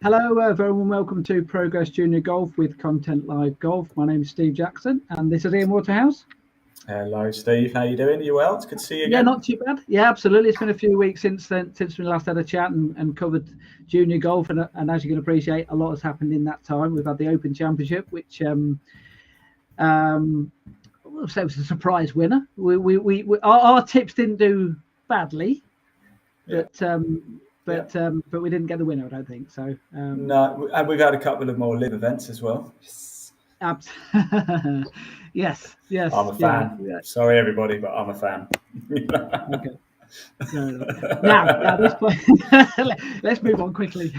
Hello, very warm welcome to Progress Junior Golf with Content Live Golf. My name is Steve Jackson, and this is Ian Waterhouse. Hello, Steve. How you doing? Are you well? It's good to see you again. Yeah, not too bad. Yeah, absolutely. It's been a few weeks since we last had a chat and covered junior golf, and as you can appreciate, a lot has happened in that time. We've had the Open Championship, which well, so it was a surprise winner. Our tips didn't do badly, but we didn't get the winner, I don't think. So no, and we've had a couple of more live events as well. Yes. I'm a fan. Yeah. Sorry, everybody, but I'm a fan. Okay. Now this let's move on quickly.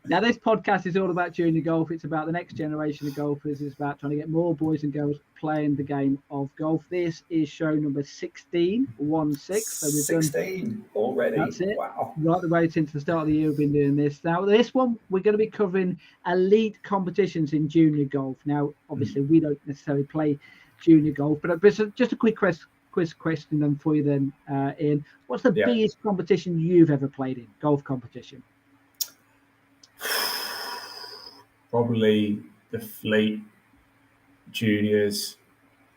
Now, this podcast is all about junior golf. It's about the next generation of golfers. It's about trying to get more boys and girls playing the game of golf. This is show number 16. So we've 16 done, already. That's it. Wow. Right the way since the start of the year, we've been doing this. Now, this one, we're going to be covering elite competitions in junior golf. Now, obviously, we don't necessarily play junior golf, but just a quick quiz question then for you then, Ian. What's the biggest competition you've ever played in, golf competition? Probably the Fleet Juniors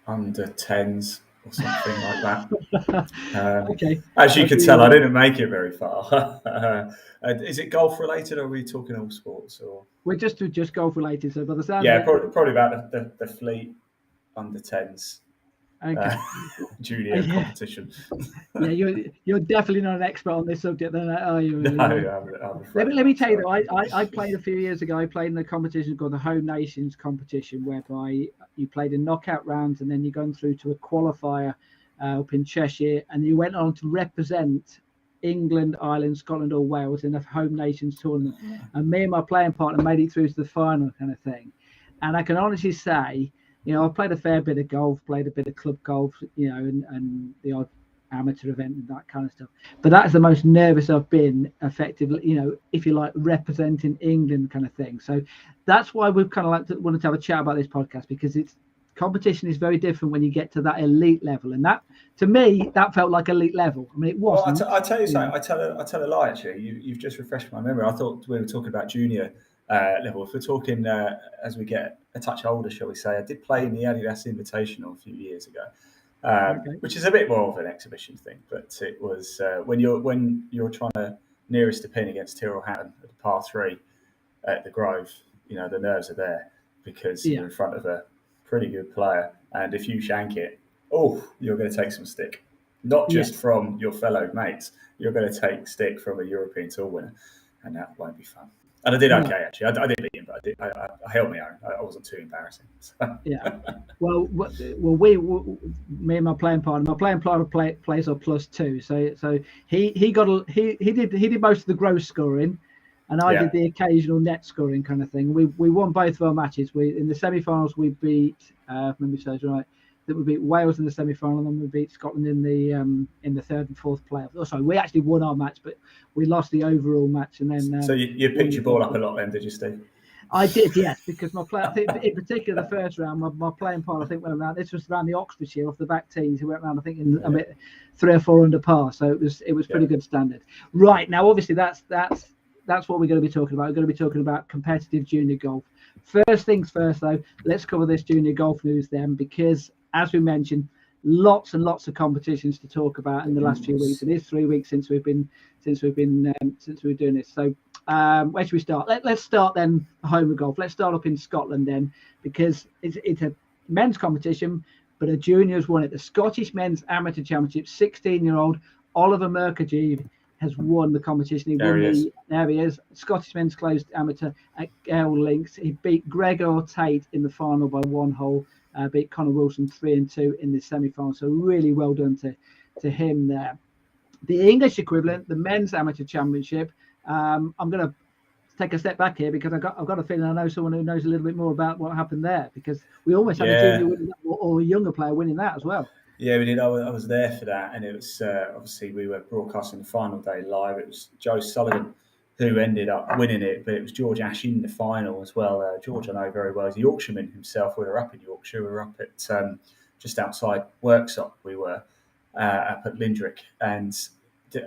under 10s or something like that. Okay. As you could tell, I didn't make it very far. Is it golf related, or are we talking all sports? Or we're just golf related. So by the sound, probably about the Fleet under 10s. Okay. Junior competition. Yeah, you're definitely not an expert on this subject, then, are you? No, let me tell you, I played a few years ago. I played in a competition called the Home Nations competition, whereby you played in knockout rounds, and then you're going through to a qualifier up in Cheshire, and you went on to represent England, Ireland, Scotland, or Wales in a Home Nations tournament. And me and my playing partner made it through to the final, kind of thing. And I can honestly say, I played a fair bit of golf, played a bit of club golf, and the odd amateur event and that kind of stuff. But that's the most nervous I've been, effectively, if you like, representing England kind of thing. So that's why we've kind of wanted to have a chat about this podcast, because competition is very different when you get to that elite level. And that, to me, that felt like elite level. I mean, it wasn't. Well, I tell you something. I tell a lie, actually. You've just refreshed my memory. I thought we were talking about junior level. If we're talking as we get a touch older, shall we say, I did play in the Adidas Invitational a few years ago, which is a bit more of an exhibition thing. But it was when you're trying to nearest the pin against Tyrrell Hatton at the par 3 at the Grove, the nerves are there because you're in front of a pretty good player, and if you shank it, you're going to take some stick. Not just from your fellow mates, you're going to take stick from a European Tour winner, and that won't be fun. And I did okay, actually. I did beat him, but I held my own. I wasn't too embarrassing. So. Yeah. Well, me and my playing partner plays on +2. So he did most of the gross scoring, and I did the occasional net scoring kind of thing. We won both of our matches. In the semi-finals we beat, if memory serves right, that we beat Wales in the semi-final, and then we beat Scotland in the third and fourth playoff. Oh, sorry, we actually won our match, but we lost the overall match. And then so you picked your ball up a lot, then, did you, Steve? I did, yes, because my player, in particular, the first round, my playing partner, I think, went around. This was around the Oxfordshire off the back tees. He went around, I think, in a bit 3 or 4 under par. So it was pretty good standard. Right, now, obviously, that's what we're going to be talking about. We're going to be talking about competitive junior golf. First things first, though, let's cover this junior golf news then, because as we mentioned, lots and lots of competitions to talk about in the last few weeks. It is 3 weeks since we've been doing this. So where should we start? Let's start then home of golf. Let's start up in Scotland then, because it's a men's competition, but a junior's won it. The Scottish Men's Amateur Championship. 16-year-old Oliver Murkagee has won the competition. There he is. Scottish Men's Closed Amateur at Gale Links. He beat Gregor Tate in the final by 1 hole. Beat Connor Wilson 3-2 in the semi-final. So really well done to him there. The English equivalent, the Men's Amateur Championship. I'm going to take a step back here, because I've got a feeling I know someone who knows a little bit more about what happened there, because we almost had a junior winning that, or a younger player winning that as well. Yeah, we did. I was there for that, and it was obviously we were broadcasting the final day live. It was Joe Sullivan who ended up winning it, but it was George Ash in the final as well. George I know very well. He's a Yorkshireman himself. We were up in Yorkshire. We were up at just outside Worksop. We were up at Lindrick, and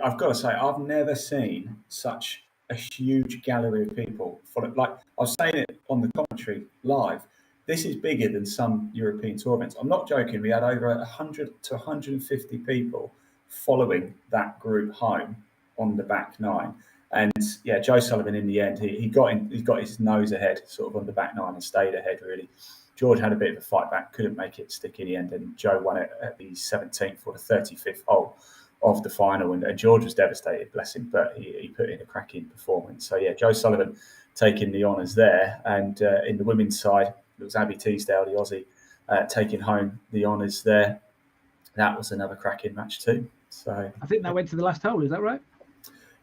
I've got to say, I've never seen such a huge gallery of people. Like I was saying it on the commentary live, this is bigger than some European tour events. I'm not joking. We had over 100 to 150 people following that group home on the back nine. And yeah, Joe Sullivan in the end, he got his nose ahead, sort of on the back nine, and stayed ahead really. George had a bit of a fight back, couldn't make it stick in the end, and Joe won it at the 17th or the 35th hole of the final. And George was devastated, bless him, but he put in a cracking performance. So yeah, Joe Sullivan taking the honours there. And in the women's side, it was Abby Teasdale, the Aussie, taking home the honours there. That was another cracking match too. So I think that went to the last hole, is that right?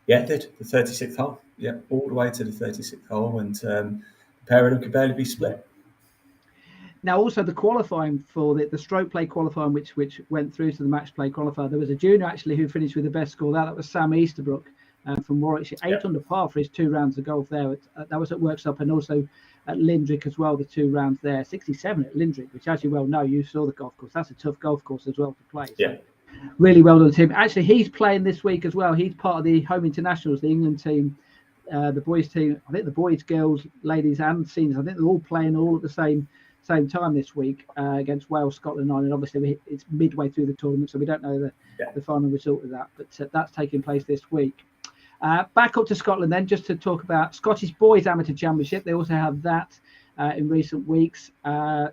Yeah, it did. The 36th hole. Yeah, all the way to the 36th hole, and the pair of them could barely be split. Now, also the qualifying for the stroke play qualifying, which went through to the match play qualifier, there was a junior actually who finished with the best score. That was Sam Easterbrook from Warwickshire, 8 under par for his 2 rounds of golf there. That was at Worksop and also at Lindrick as well, the 2 rounds there. 67 at Lindrick, which, as you well know, you saw the golf course. That's a tough golf course as well to play. So. Yeah. Really well done to him. Actually, he's playing this week as well. He's part of the home internationals, the England team, the boys team. I think the boys, girls, ladies, and seniors. I think they're all playing all at the same time this week against Wales, Scotland, and obviously it's midway through the tournament, so we don't know the final result of that. But that's taking place this week. Back up to Scotland then, just to talk about Scottish Boys Amateur Championship. They also have that in recent weeks.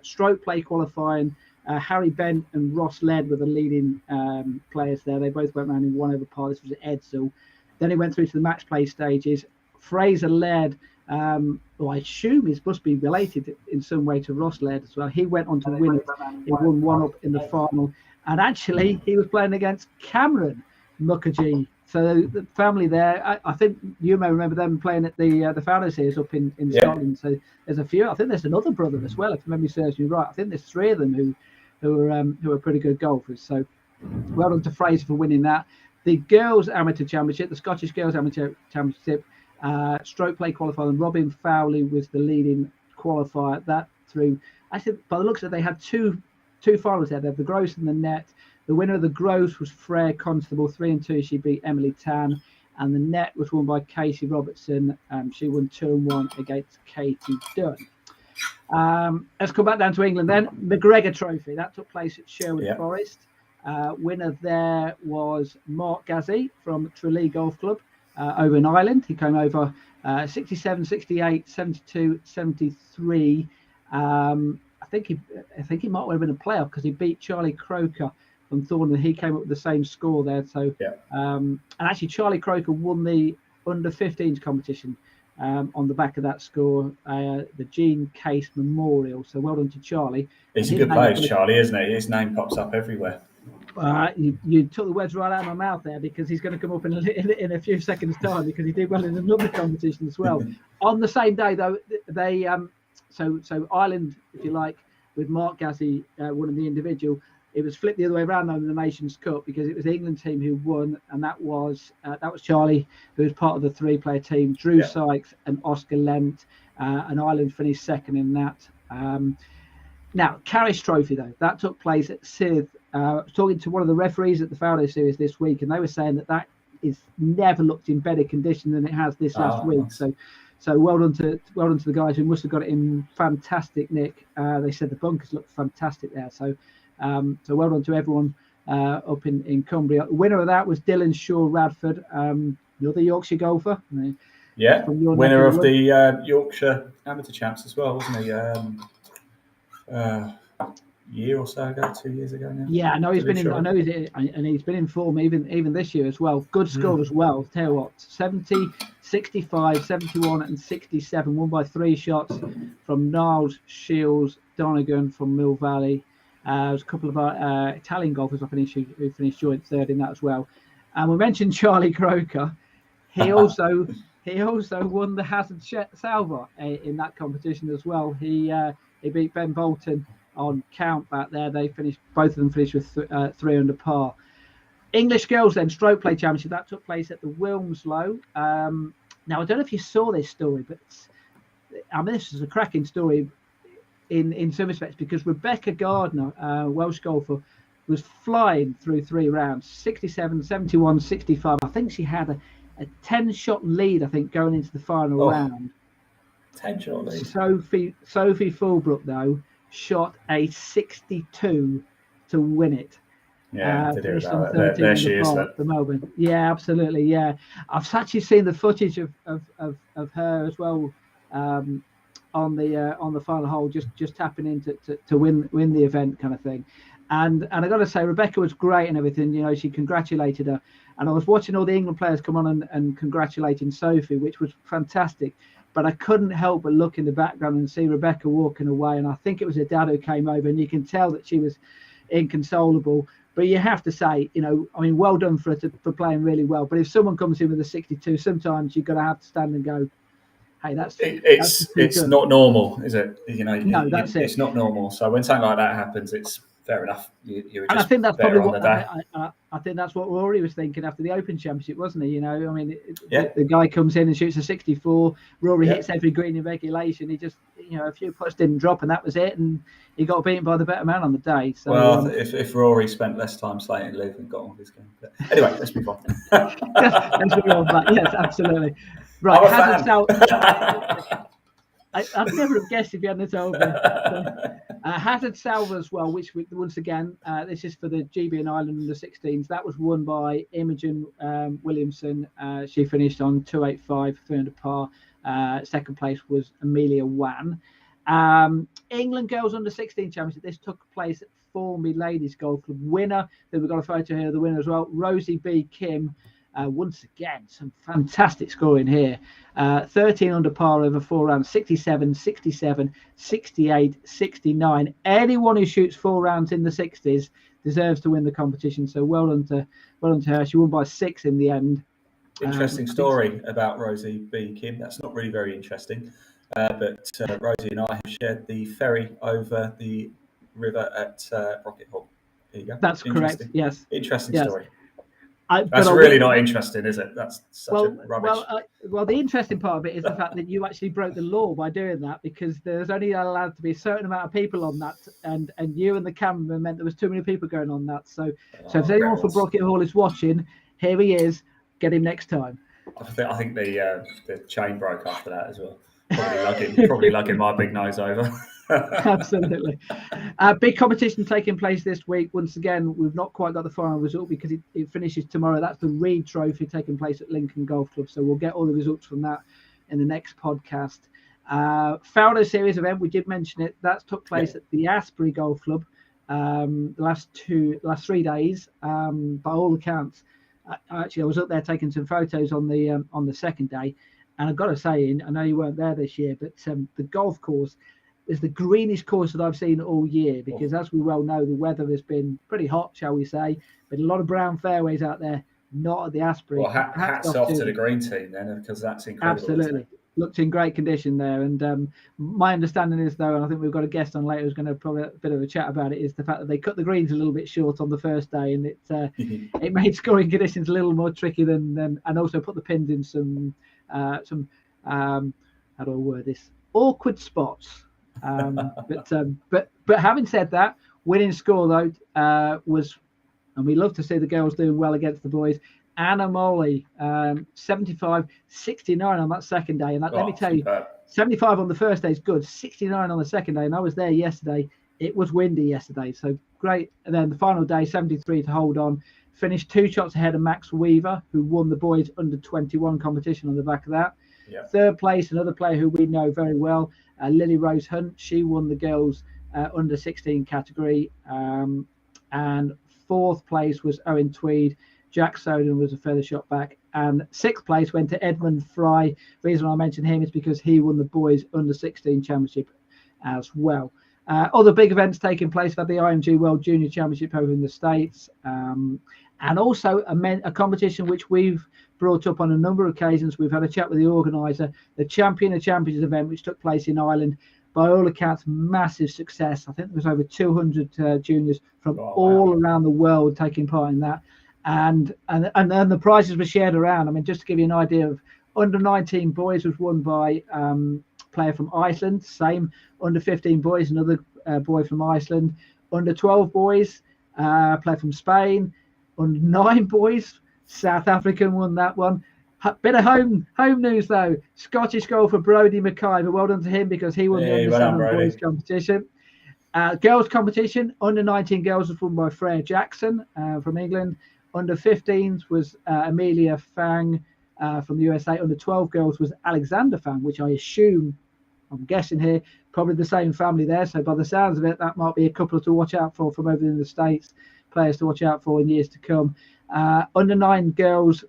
Stroke play qualifying. Harry Bent and Ross Led were the leading players there. They both went round in 1 over par. This was at Edsall. Then he went through to the match play stages. Fraser Led, who I assume must be related in some way to Ross Led as well. He went on to win it. He won 1 up in the final. And actually, he was playing against Cameron Mukherjee. So the family there, I think you may remember them playing at the Faldo Series up in Scotland. So there's a few. I think there's another brother as well, if memory serves me right. I think there's 3 of them who are pretty good golfers. So well done to Fraser for winning that. The Girls Amateur Championship, the Scottish Girls Amateur Championship, stroke play qualifier, Robin Fowley was the leading qualifier. That through, I think by the looks of it, they had two finals there. They had the Gross and the Net. The winner of the Gross was Freya Constable, 3-2. She beat Emily Tan, and the Net was won by Casey Robertson. She won 2-1 against Katie Dunn. Let's come back down to England then. McGregor Trophy, that took place at Sherwood Forest. Winner there was Mark Gazzi from Tralee Golf Club over in Ireland. He came over 67, 68, 72, 73. I think he might have been a playoff because he beat Charlie Croker from Thornton. He came up with the same score there. So and actually Charlie Croker won the under 15s competition on the back of that score, the Gene Case Memorial. So well done to Charlie. He's a good player, Charlie, isn't he? His name pops up everywhere. You took the words right out of my mouth there, because he's going to come up in a few seconds' time, because he did well in another competition as well. On the same day, though, they so Ireland, if you like, with Mark Gazzi winning the individual. It was flipped the other way around in the Nations Cup, because it was the England team who won, and that was Charlie, who was part of the 3-player team, Drew Sykes and Oscar Lent, and Ireland finished second in that. Now, Carriage Trophy, though, that took place at Sith. I was talking to one of the referees at the Faldo Series this week, and they were saying that is never looked in better condition than it has this last week. Nice. So well done to the guys who must have got it in fantastic nick. They said the bunkers looked fantastic there. So well done to everyone up in Cumbria. The winner of that was Dylan Shaw Radford, another Yorkshire golfer. Yeah, winner of the Yorkshire Amateur Champs as well, wasn't he? Year or so ago, 2 years ago now. Yeah, I know he's been in form even this year as well. Good score as well. Tell you what, 70, 65, 71, and 67, won by 3 shots from Niles, Shields, Donegan from Mill Valley. There's a couple of Italian golfers who finished joint third in that as well. And we mentioned Charlie Croker. He also won the Hazard Salva in that competition as well. He beat Ben Bolton on count back there. Both of them finished with 3 under par. English girls then, stroke play championship, that took place at the Wilmslow. Now I don't know if you saw this story, but this is a cracking story in some respects, because Rebecca Gardner, Welsh golfer, was flying through 3 rounds, 67, 71, 65. I think she had a 10-shot lead, I think, going into the final round. 10-shot lead. Sophie Fulbrook, though, shot a 62 to win it. Yeah, finished on 13 there she is then. For Melbourne. Yeah, absolutely. Yeah, I've actually seen the footage of her as well on the final hole, just tapping in to win the event, kind of thing. And I got to say, Rebecca was great and everything. You know, she congratulated her, and I was watching all the England players come on and congratulating Sophie, which was fantastic. But I couldn't help but look in the background and see Rebecca walking away, and I think it was her dad who came over, and you can tell that she was inconsolable. But you have to say, you know, I mean, well done for her for playing really well. But if someone comes in with a 62, sometimes you've got to have to stand and go, hey, it's not normal, is it? You know, no, that's it. It's not normal. So when something like that happens, it's fair enough. You and I think that's probably what I think that's what Rory was thinking after the Open Championship, wasn't he? You know, I mean, the guy comes in and shoots a 64. Rory hits every green in regulation. He just, you know, a few putts didn't drop, and that was it. And he got beaten by the better man on the day. So, well, if Rory spent less time slating Liv and got on with his game. But anyway, let's move on. Let's move on back. Yes, absolutely. Right, I'd never have guessed if you hadn't told me. Hazard Salva as well, which once again, this is for the GB and Ireland under 16s. That was won by Imogen Williamson. She finished on 285, 300 par. Second place was Amelia Wan. England Girls Under 16 Championship. This took place at Formby Ladies Golf Club. Winner, that we've got a photo here of the winner as well, Rosie B. Kim. Once again, some fantastic scoring here. 13 under par over 4 rounds, 67, 67, 68, 69. Anyone who shoots 4 rounds in the 60s deserves to win the competition. So well done to her. She won by 6 in the end. Interesting story about Rosie B. Kim. That's not really very interesting. But Rosie and I have shared the ferry over the river at Rocket Hall. There you go. That's correct. Yes. Interesting story. That's really not interesting, is it? That's such a rubbish. Well, the interesting part of it is the fact that you actually broke the law by doing that, because there's only allowed to be a certain amount of people on that, and you and the cameraman meant there was too many people going on that. So if anyone from Brocket Hall is watching, here he is. Get him next time. I think the chain broke after that as well. Probably lugging my big nose over. Absolutely. Big competition taking place this week. Once again, we've not quite got the final result because it finishes tomorrow. That's the Reed Trophy taking place at Lincoln Golf Club. So we'll get all the results from that in the next podcast. Faldo Series event, we did mention it. That took place at the Asbury Golf Club the last 3 days. By all accounts, I was up there taking some photos on the second day, and I've got to say, I know you weren't there this year, but the golf course is the greenest course that I've seen all year, because as we well know, the weather has been pretty hot, shall we say, but a lot of brown fairways out there, not at the Asbury. Well, hats off to the green team then, because that's incredible. Absolutely. Looked in great condition there. And my understanding is, though, and I think we've got a guest on later who's going to probably a bit of a chat about it, is the fact that they cut the greens a little bit short on the first day, and it made scoring conditions a little more tricky than and also put the pins in some how do I word this, awkward spots. But having said that, winning score though was, and we love to see the girls doing well against the boys. Anna Molly, 75, 69 on that second day. And let me tell you, 75 on the first day is good, 69 on the second day. And I was there yesterday. It was windy yesterday, so great. And then the final day, 73 to hold on. Finished 2 shots ahead of Max Weaver, who won the boys under 21 competition on the back of that. Yeah. Third place, another player who we know very well, Lily Rose Hunt. She won the girls under 16 category. And fourth place was Owen Tweed. Jack Soden was a further shot back. And sixth place went to Edmund Fry. The reason I mentioned him is because he won the boys under 16 championship as well. Other big events taking place for the IMG World Junior Championship over in the States. And also a competition which we've brought up on a number of occasions. We've had a chat with the organiser, the Champion of Champions event, which took place in Ireland. By all accounts, massive success. I think there was over 200 juniors from all around the world taking part in that. And the prizes were shared around. I mean, just to give you an idea, of under 19 boys was won by player from Iceland. Same under 15 boys, another boy from Iceland. Under 12 boys, player from Spain. Under 9 boys, South African won that one. Bit of home news though. Scottish golfer Brodie McIver. Well done to him because he won the under-7 boys competition. Girls competition, under 19 girls was won by Freya Jackson from England. Under 15s was Amelia Fang from the USA. Under 12 girls was Alexander Fang, which I assume, I'm guessing here, probably the same family there. So by the sounds of it, that might be a couple to watch out for from over in the States, players to watch out for in years to come. Under 9 girls,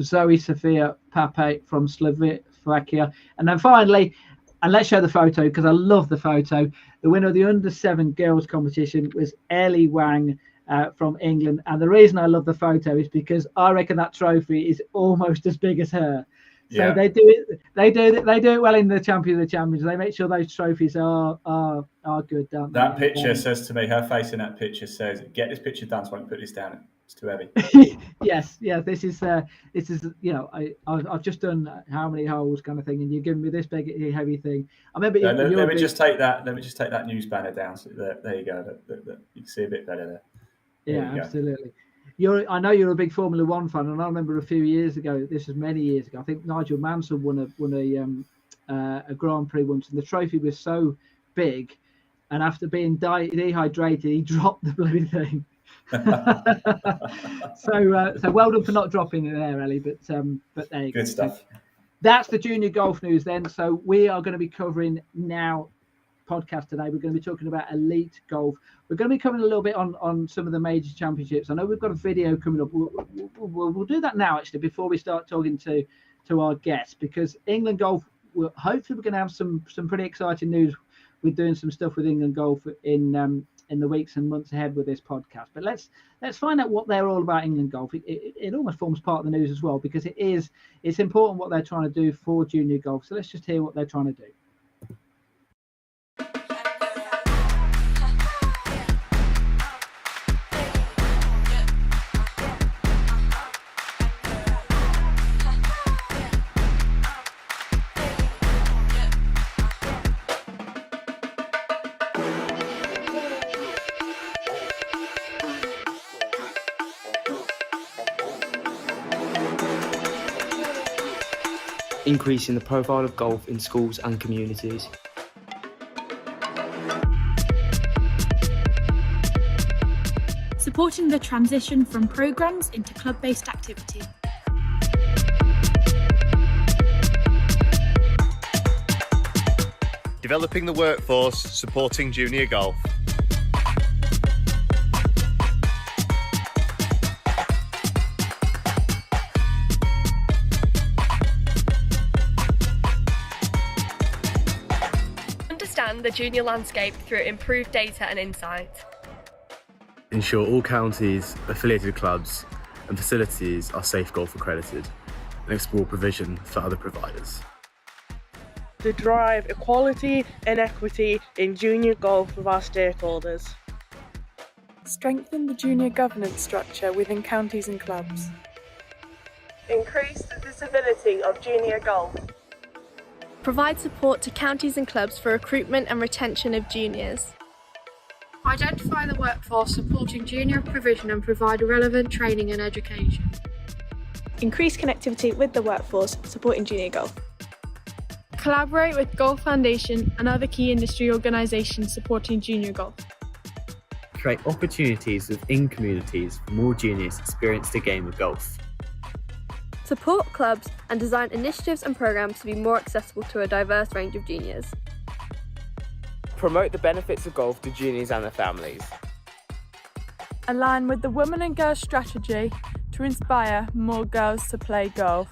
Zoe Sofia Pape from Slovakia. And then finally, and let's show the photo because I love the photo. The winner of the under 7 girls competition was Ellie Wang from England. And the reason I love the photo is because I reckon that trophy is almost as big as her. So they do it well in the Champion of the Champions. They make sure those trophies are good, don't they? That picture says to me, her face in that picture says, "Get this picture done so I can put this down. It's too heavy." Yes. This is I've just done how many holes kind of thing, and you're giving me this big heavy thing. I remember. Let me just take that news banner down. So there you go. You can see a bit better there. Absolutely. I know you're a big Formula One fan, and I remember a few years ago. This was many years ago. I think Nigel Mansell won a Grand Prix once, and the trophy was so big, and after being dehydrated, he dropped the bloody thing. So well done for not dropping it there, Ellie. But there you go. Good stuff. That's the junior golf news then. So we are going to be covering now podcast today. We're going to be talking about elite golf. We're going to be covering a little bit on some of the major championships. I know we've got a video coming up. We'll do that now actually before we start talking to our guests, because England golf, hopefully we're going to have some pretty exciting news. We're doing some stuff with England golf in the weeks and months ahead with this podcast. But let's find out what they're all about. England golf. It almost forms part of the news as well, because it's important what they're trying to do for junior golf. So let's just hear what they're trying to do. Increasing the profile of golf in schools and communities. Supporting the transition from programmes into club-based activity. Developing the workforce, supporting junior golf. The junior landscape through improved data and insight. Ensure all counties, affiliated clubs and facilities are Safe Golf accredited, and explore provision for other providers. To drive equality and equity in junior golf with our stakeholders. Strengthen the junior governance structure within counties and clubs. Increase the visibility of junior golf. Provide support to counties and clubs for recruitment and retention of juniors. Identify the workforce supporting junior provision and provide relevant training and education. Increase connectivity with the workforce supporting junior golf. Collaborate with Golf Foundation and other key industry organisations supporting junior golf. Create opportunities within communities for more juniors to experience the game of golf. Support clubs and design initiatives and programmes to be more accessible to a diverse range of juniors. Promote the benefits of golf to juniors and their families. Align with the Women and Girls strategy to inspire more girls to play golf.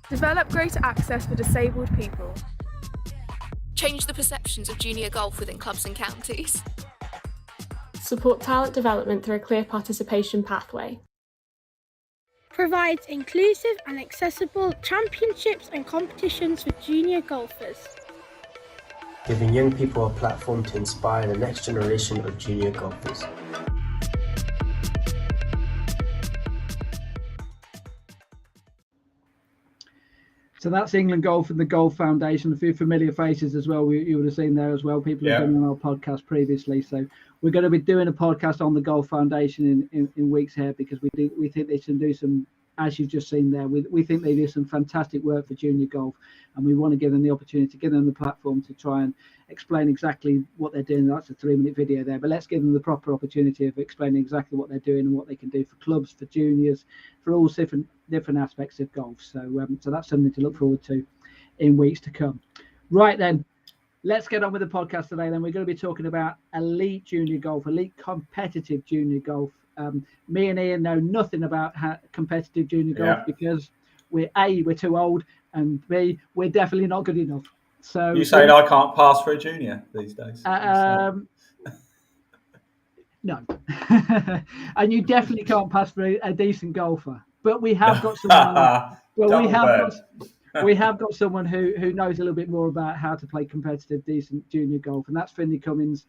Develop greater access for disabled people. Change the perceptions of junior golf within clubs and counties. Support talent development through a clear participation pathway. Provides inclusive and accessible championships and competitions for junior golfers. Giving young people a platform to inspire the next generation of junior golfers. So that's England Golf and the Golf Foundation. A few familiar faces as well. You would have seen there as well. People who've been on our podcast previously. So we're going to be doing a podcast on the Golf Foundation in weeks ahead, because we think they can do some as you've just seen there. We think they do some fantastic work for junior golf, and we want to give them the opportunity, give them the platform to try and explain exactly what they're doing. That's a 3-minute video there, but let's give them the proper opportunity of explaining exactly what they're doing and what they can do for clubs, for juniors, for all different aspects of golf. So so that's something to look forward to in weeks to come. Right then, let's get on with the podcast today. Then we're going to be talking about elite junior golf, elite competitive junior golf. Me and Ian know nothing about competitive junior golf because we're too old, and B, we're definitely not good enough. So you saying I can't pass for a junior these days? No, and you definitely can't pass for a decent golfer. But we have got someone. We have got someone who knows a little bit more about how to play competitive, decent junior golf, and that's Finlay Cummings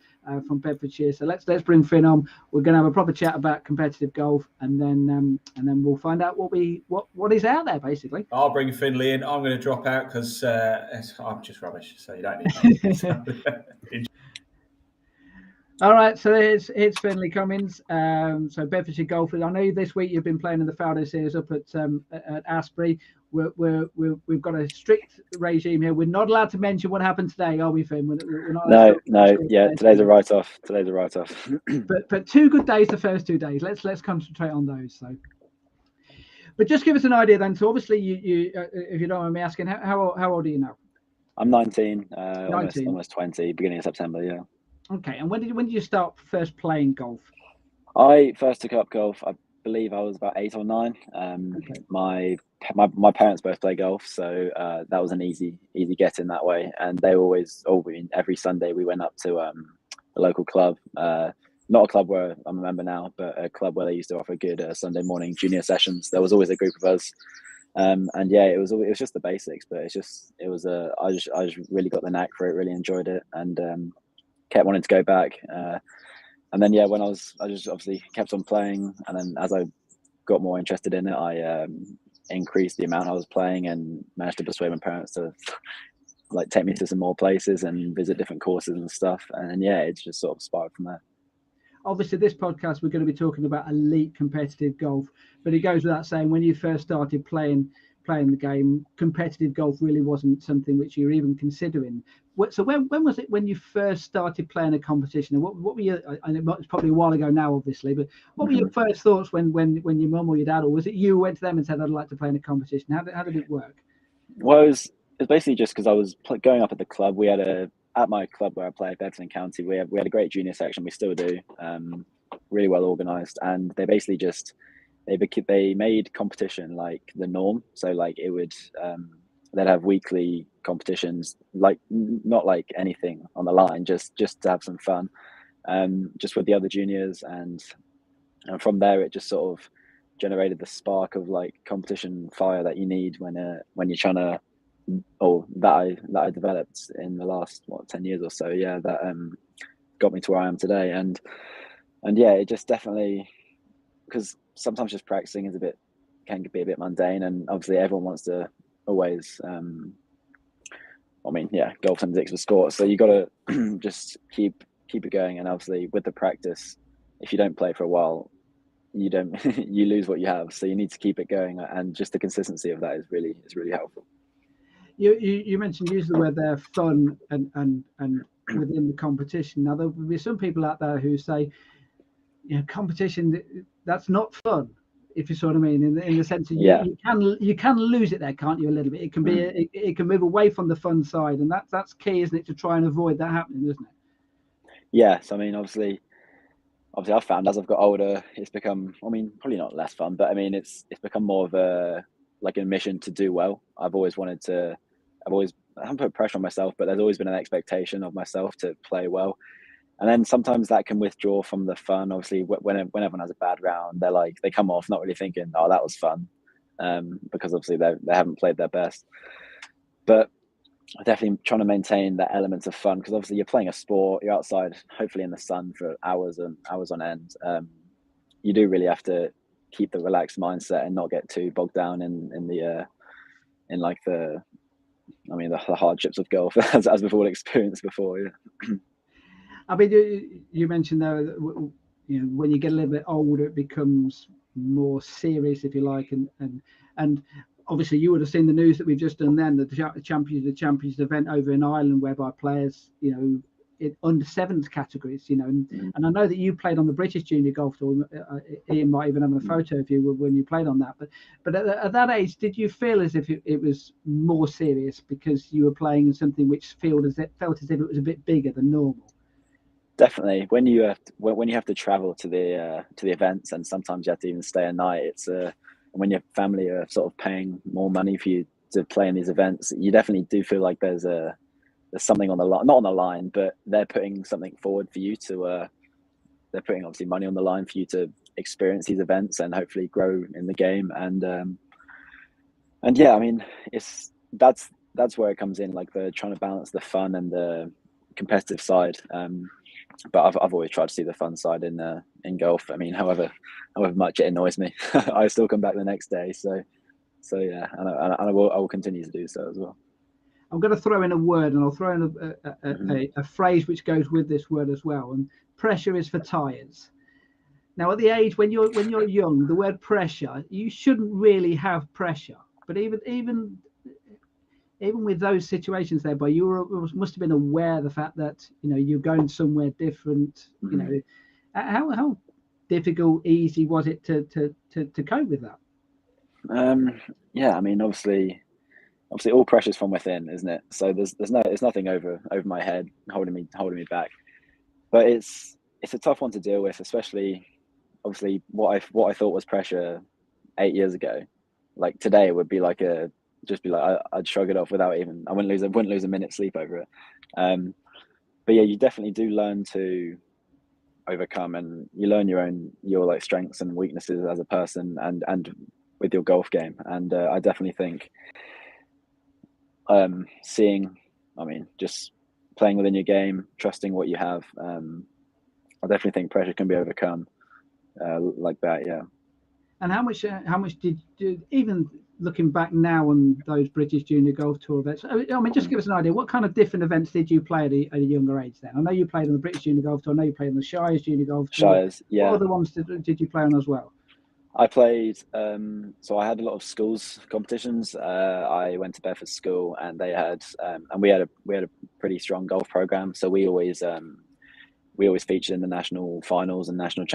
from Bedfordshire. So let's bring Finn on. We're going to have a proper chat about competitive golf, and then we'll find out what is out there basically. I'll bring Finlay in. I'm going to drop out because I'm just rubbish, so you don't need me. All right, so it's Finlay Cummings. So Bedfordshire golfers. I know this week you've been playing in the Faldo Series up at Asbury. We've got a strict regime here. We're not allowed to mention what happened today, are we, Finn? We're not today's a write-off. But 2 good days the first 2 days. Let's concentrate on those. So, but just give us an idea then. So obviously you if you don't mind me asking, how old are you now? I'm 19. 19. Almost 20. Beginning of September. Yeah. Okay, and when did you start first playing golf? I first took up golf, I believe I was about 8 or 9. Okay. My parents both play golf, so that was an easy get in that way. And they always, every Sunday we went up to a local club, not a club where I'm a member now, but a club where they used to offer good Sunday morning junior sessions. There was always a group of us, and yeah, it was just the basics, but I just really got the knack for it, really enjoyed it, and kept wanting to go back. And then when I just obviously kept on playing, and then as I got more interested in it, I increased the amount I was playing and managed to persuade my parents to take me to some more places and visit different courses and stuff. And it's just sort of spiraled from there. Obviously, this podcast we're going to be talking about elite competitive golf, but it goes without saying, when you first started playing the game, competitive golf really wasn't something which you were even considering. So when was it when you first started playing a competition? And what were your, and it's probably a while ago now, obviously, but what were your first thoughts when your mum or your dad, or was it you who went to them and said, I'd like to play in a competition? How did it work? Well, it was basically just because I was going up at the club. We had at my club where I play, Bedford County, we had a great junior section. We still do, really well organised, and they basically just they made competition like the norm. So it would they'd have weekly competitions, not like anything on the line, just to have some fun, just with the other juniors, and from there it just sort of generated the spark of competition fire that you need when you're trying to, or that I developed in the last 10 years or so. That got me to where I am today, and it just definitely, because sometimes just practicing can be a bit mundane, and obviously everyone wants to always golf and addicts with sport, so you got to just keep it going. And obviously with the practice, if you don't play for a while, you lose what you have, so you need to keep it going, and just the consistency of that is really helpful. You mentioned, use the word there, fun and within the competition. Now there will be some people out there who say, competition, that's not fun, if you sort of mean, in the sense of you can lose it there, can't you, a little bit? It can be it can move away from the fun side, and that's key, isn't it, to try and avoid that happening, isn't it? Yes, I mean obviously I've found as I've got older, it's become, probably not less fun, but it's become more of a mission to do well. I haven't put pressure on myself, but there's always been an expectation of myself to play well. And then sometimes that can withdraw from the fun. Obviously, when everyone has a bad round, they come off not really thinking, oh, that was fun, because obviously they haven't played their best. But definitely trying to maintain that element of fun, because obviously you're playing a sport, you're outside, hopefully in the sun for hours and hours on end. You do really have to keep the relaxed mindset and not get too bogged down in the hardships of golf, as we've all experienced before. Yeah. I mean, you mentioned there that when you get a little bit older, it becomes more serious, if you like, and obviously you would have seen the news that we've just done then, the champions event over in Ireland, whereby players, under sevens categories, and I know that you played on the British Junior Golf Tour. Ian might even have a photo of you when you played on that. But at that age, did you feel as if it was more serious because you were playing in something which felt as if it was a bit bigger than normal? Definitely. When you have to travel to the events, and sometimes you have to even stay a night, it's when your family are sort of paying more money for you to play in these events, you definitely do feel like there's something on the line, not on the line, but they're putting something forward for you to, they're putting obviously money on the line for you to experience these events and hopefully grow in the game. And yeah, I mean, that's where it comes in, like the trying to balance the fun and the competitive side. But I've always tried to see the fun side in golf. I mean, however much it annoys me, I still come back the next day. So yeah, and I will continue to do so as well. I'm going to throw in a word, and I'll throw in a phrase which goes with this word as well. And pressure is for tires. Now, at the age when you're young, the word pressure, you shouldn't really have pressure. But even with those situations there, but you must have been aware of the fact that you're going somewhere different. How difficult, easy was it to cope with that? Yeah, I mean, obviously all pressure's from within, isn't it? So there's nothing over my head holding me back. But it's a tough one to deal with, especially obviously what I thought was pressure 8 years ago. Like today it would be like I'd shrug it off without even, I wouldn't lose a minute's sleep over it. But yeah, you definitely do learn to overcome, and you learn your like strengths and weaknesses as a person and with your golf game. And I definitely think just playing within your game, trusting what you have, I definitely think pressure can be overcome like that. Yeah. And how much did you, even looking back now on those British Junior Golf Tour events, I mean, just give us an idea, what kind of different events did you play at a younger age then? I know you played on the British Junior Golf Tour, I know you played on the Shires Junior Golf Tour. Shires, yeah. What other ones did you play on as well? I played, so I had a lot of schools competitions. I went to Bedford School, and they had, and we had a pretty strong golf program. So we always featured in the national finals and national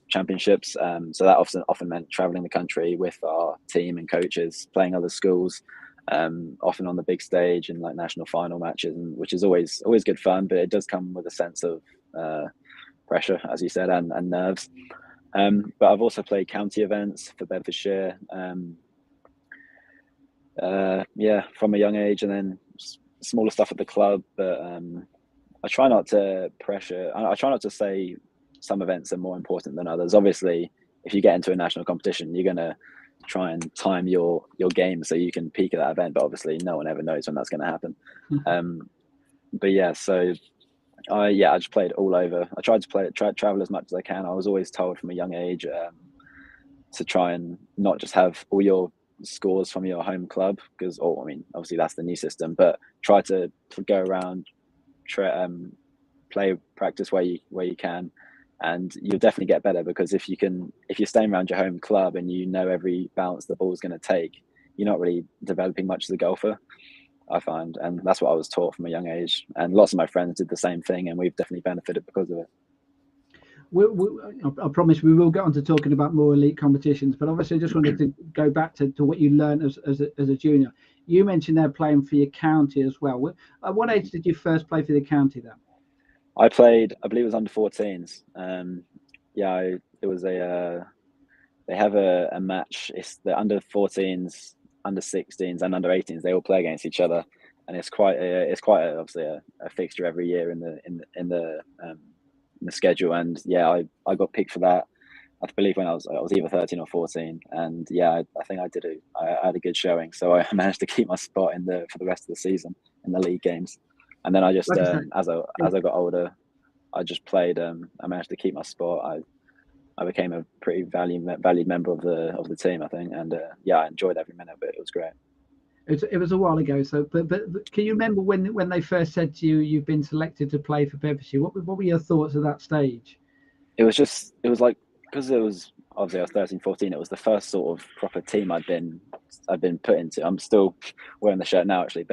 championships. So that often meant traveling the country with our team and coaches, playing other schools, often on the big stage and like national final matches, which is always good fun. But it does come with a sense of pressure, as you said, and nerves. But I've also played county events for Bedfordshire, from a young age, and then smaller stuff at the club. But I try not to pressure. I try not to say some events are more important than others. Obviously, if you get into a national competition, you're going to try and time your game so you can peak at that event. But obviously, no one ever knows when that's going to happen. But yeah, so I just played all over. I tried to travel as much as I can. I was always told from a young age to try and not just have all your scores from your home club, because obviously that's the new system, but try to go around, play, practice where you can, and you'll definitely get better. Because if you're staying around your home club and you know every bounce the ball's going to take, you're not really developing much as a golfer, I find. And that's what I was taught from a young age, and lots of my friends did the same thing, and we've definitely benefited because of it. I promise we will get on to talking about more elite competitions, but obviously I just wanted to go back to what you learned as a junior. You mentioned they're playing for your county as well. At what age did you first play for the county then? I played, I believe it was under 14s. It was they have a match. It's the under 14s, under 16s, and under 18s. They all play against each other, and it's quite obviously a fixture every year in the schedule. And yeah, I got picked for that. I believe when I was either 13 or 14, and yeah, I think I had a good showing, so I managed to keep my spot for the rest of the season in the league games. And then I just as I got older, I just played. I managed to keep my spot. I became a pretty valued member of the team, I think, and I enjoyed every minute of it. It was great. It was a while ago, so but can you remember when they first said to you you've been selected to play for Bedfordshire? What were your thoughts at that stage? It was like because it was obviously I was 13, 14. It was the first sort of proper team I'd been put into. I'm still wearing the shirt now, actually,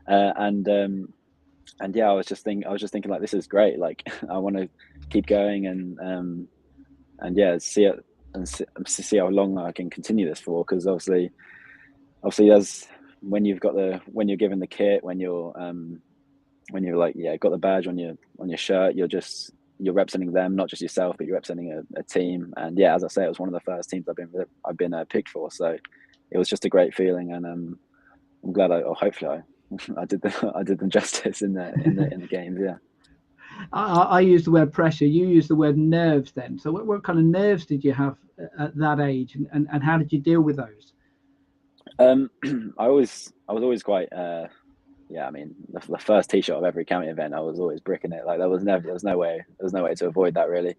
and yeah, I was just thinking like, this is great. Like, I want to keep going and yeah, see it and see how long I can continue this for. Because obviously, there's when you're given the kit, when you're like, yeah, got the badge on your shirt, you're representing them, not just yourself, but you're representing a team. And yeah, as I say, it was one of the first teams I've been picked for. So it was just a great feeling, and I'm glad hopefully I did them justice in the games. Yeah. I use the word pressure. You use the word nerves. Then, so what kind of nerves did you have at that age, and how did you deal with those? I was always quite. Yeah, I mean, the first T-shirt of every county event, I was always bricking it. Like there was no way to avoid that, really.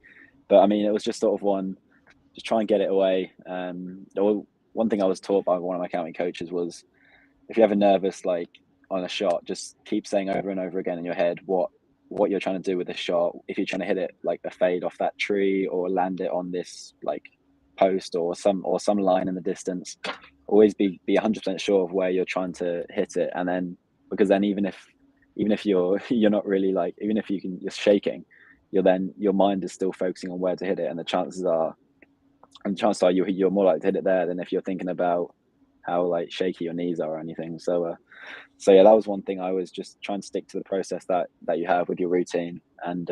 But I mean, it was just sort of just try and get it away. One thing I was taught by one of my county coaches was, if you're ever nervous, like on a shot, just keep saying over and over again in your head what you're trying to do with the shot. If you're trying to hit it like a fade off that tree, or land it on this like post or some line in the distance, always be 100% sure of where you're trying to hit it. And then, because then even if you're not really, like, even if you're shaking, your mind is still focusing on where to hit it, and the chances are you're more likely to hit it there than if you're thinking about how like shaky your knees are or anything. So yeah, that was one thing. I was just trying to stick to the process that you have with your routine, and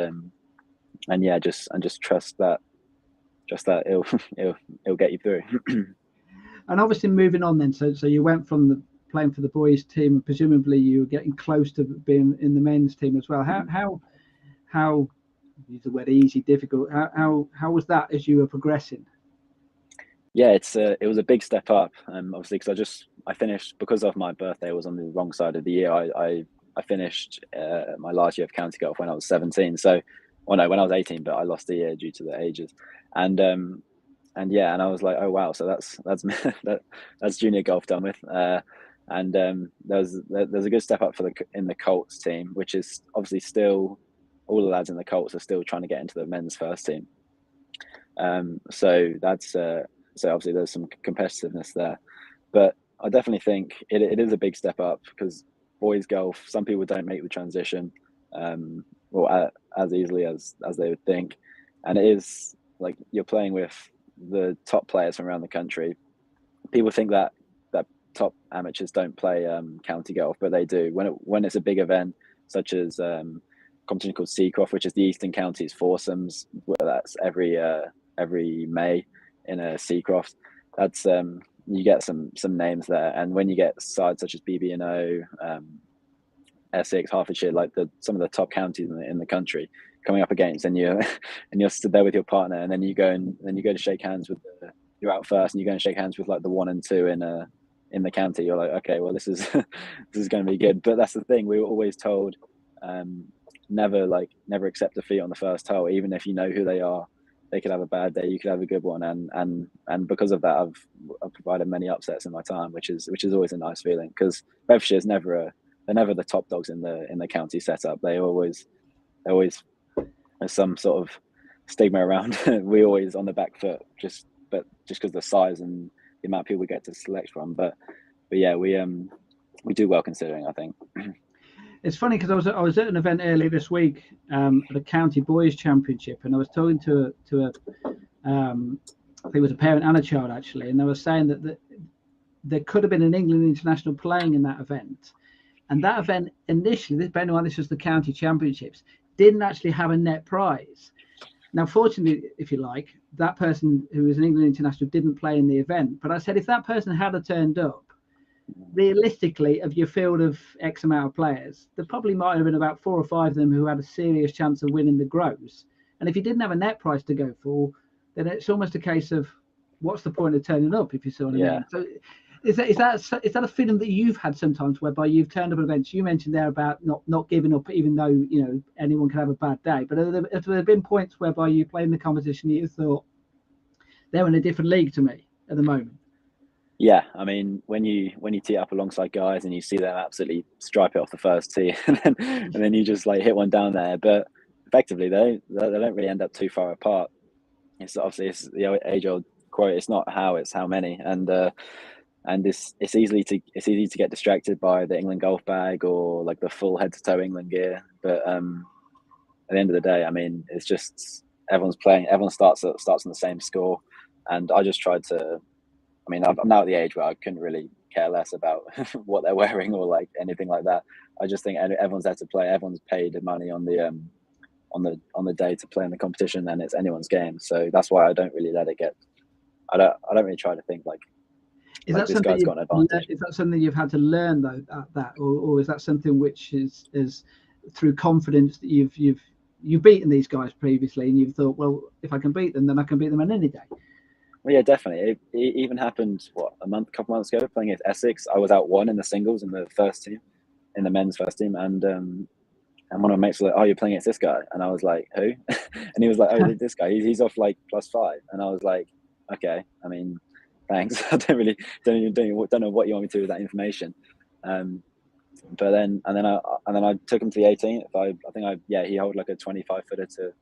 yeah, just trust that it'll get you through. And obviously moving on then, so you went from playing for the boys team, and presumably you were getting close to being in the men's team as well. How use the word easy, difficult, how was that as you were progressing? Yeah, it was a big step up, obviously, because I finished, because of my birthday was on the wrong side of the year. I finished my last year of county golf when I was 17. So, when I was 18, but I lost a year due to the ages, and yeah, and I was like, oh wow, so that's junior golf done with. And there's a good step up in the Colts team, which is obviously still, all the lads in the Colts are still trying to get into the men's first team. So that's so obviously there's some competitiveness there, but I definitely think it is a big step up, because boys golf, some people don't make the transition as easily as they would think, and it is like you're playing with the top players from around the country. People think that top amateurs don't play county golf, but they do. When it's a big event, such as competition called Seacroft, which is the Eastern Counties foursomes, where that's every May in a Seacroft. That's you get some names there, and when you get sides such as BB&O, Essex, Hertfordshire, like some of the top counties in the country coming up against, and you're stood there with your partner, and then you go to shake hands with you're out first, and you go and shake hands with like the 1 and 2 in the county. You're like, okay, well, this is going to be good. But that's the thing, we were always told, never accept defeat on the first hole, even if you know who they are. They could have a bad day, you could have a good one, and because of that, I've provided many upsets in my time, which is always a nice feeling, because Bedfordshire's they're never the top dogs in the county setup. They always there's some sort of stigma around we always on the back foot, just because of the size and the amount of people we get to select from. But yeah, we do well considering, I think. It's funny, because I was at an event earlier this week at the County Boys Championship, and I was talking to a I think it was a parent and a child actually, and they were saying that there could have been an England international playing in that event, and that event initially, bearing in mind this was the County Championships, didn't actually have a net prize. Now, fortunately, if you like, that person who was an England international didn't play in the event. But I said, if that person had turned up, realistically, of your field of X amount of players, there probably might have been about 4 or 5 of them who had a serious chance of winning the gross. And if you didn't have a net prize to go for, then it's almost a case of, what's the point of turning up, if you see what I mean? So is that a feeling that you've had sometimes, whereby you've turned up at events? You mentioned there about not giving up, even though anyone can have a bad day. But have there been points whereby you play in the competition you thought, they're in a different league to me at the moment? Yeah, I mean, when you tee up alongside guys and you see them absolutely stripe it off the first tee, and then you just like hit one down there, but effectively they don't really end up too far apart. it's obviously it's the age-old quote. It's not how, it's how many, and it's easy to get distracted by the England golf bag or like the full head-to-toe England gear. But at the end of the day, I mean, it's just everyone's playing. Everyone starts on the same score, and I just tried to. I mean, I'm now at the age where I couldn't really care less about what they're wearing or like anything like that. I just think everyone's there to play. Everyone's paid money on the day to play in the competition, and it's anyone's game. So that's why I don't really let it get. I don't really try to think like. Is like that this guy's got an advantage. Is that something you've had to learn though, or is that something which is through confidence that you've beaten these guys previously and you've thought, well, if I can beat them, then I can beat them on any day? Well, yeah, definitely. It even happened couple months ago playing against Essex. I was out one in the singles in the first team, in the men's first team, and one of my mates was like, "Oh, you're playing against this guy," and I was like, "Who?" And he was like, "Oh, this guy. He's off like +5," and I was like, "Okay. I mean, thanks. I don't know what you want me to do with that information." But then I took him to the 18th. He held like a 25-footer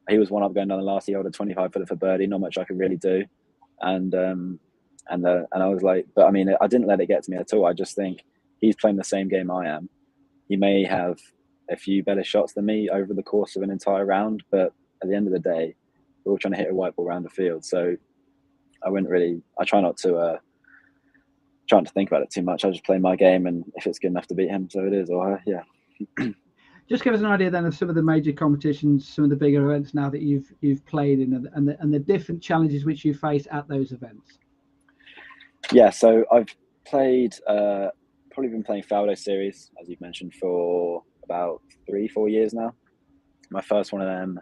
he was one up going down the last. He held a 25-footer for birdie. Not much I could really do. And I was like, but I mean, I didn't let it get to me at all. I just think he's playing the same game I am. He may have a few better shots than me over the course of an entire round, but at the end of the day, we're all trying to hit a white ball around the field. So I try not to think about it too much. I just play my game, and if it's good enough to beat him, so it is. Or yeah. Just give us an idea then of some of the major competitions, some of the bigger events now that you've played in, and the different challenges which you face at those events. Yeah, so I've played, probably been playing Faldo Series, as you've mentioned, for about 3-4 years now. My first one of them,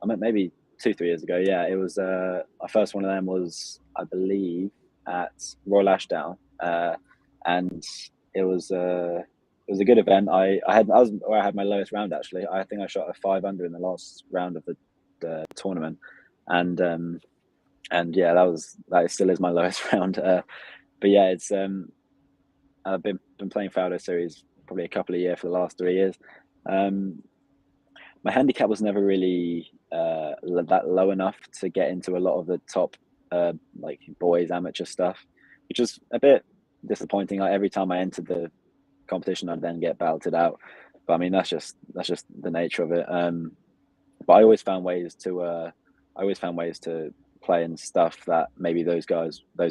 I meant maybe 2-3 years ago. Yeah, it was my first one of them was, I believe, at Royal Ashdown, and it was a good event. I was where I had my lowest round actually. I think I shot a 5 under in the last round of the tournament, and yeah, that still is my lowest round. But yeah, it's I've been playing Faldo Series probably a couple of years for the last 3 years. My handicap was never really that low enough to get into a lot of the top like boys amateur stuff, which was a bit disappointing. Like every time I entered the competition, I'd then get belted out. But I mean, that's just the nature of it. But I always found ways to play in stuff that maybe those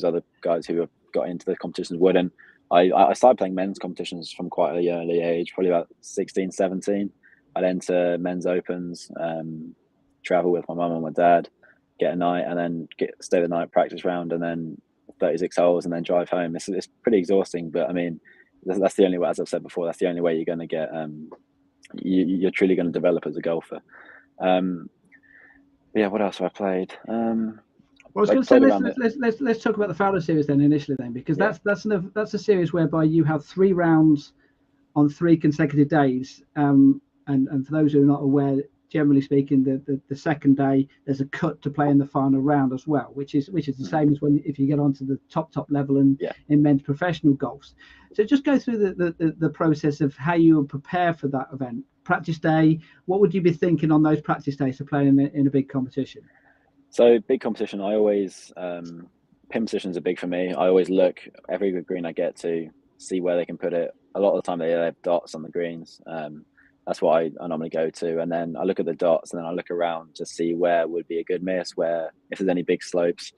other guys who have got into the competitions wouldn't. I started playing men's competitions from quite an early age, probably about 16, 17. I'd enter men's opens, travel with my mum and my dad, get a night, and then stay the night practice round, and then 36 holes, and then drive home. It's pretty exhausting, but I mean, that's the only way, as I've said before, that's the only way you're going to get you're truly going to develop as a golfer. Yeah, what else have I played? Well, I was going to say let's talk about the Faldo Series then initially, because that's a series whereby you have 3 rounds on 3 consecutive days, and for those who are not aware, generally speaking, the second day there's a cut to play in the final round as well, which is the same as if you get onto the top level in men's professional golf. So just go through the process of how you would prepare for that event. Practice day, what would you be thinking on those practice days to play in a big competition? So big competition, I always pin positions are big for me. I always look every green I get to see where they can put it. A lot of the time they have dots on the greens. That's what I normally go to, and then I look at the dots, and then I look around to see where would be a good miss, where if there's any big slopes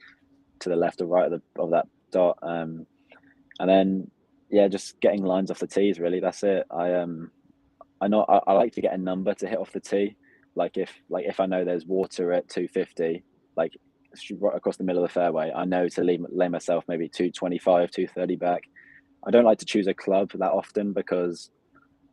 to the left or right of that dot, and then just getting lines off the tees. Really, that's it. I like to get a number to hit off the tee. Like if I know there's water at 250, like right across the middle of the fairway, I know to lay myself maybe 225, 230 back. I don't like to choose a club that often, because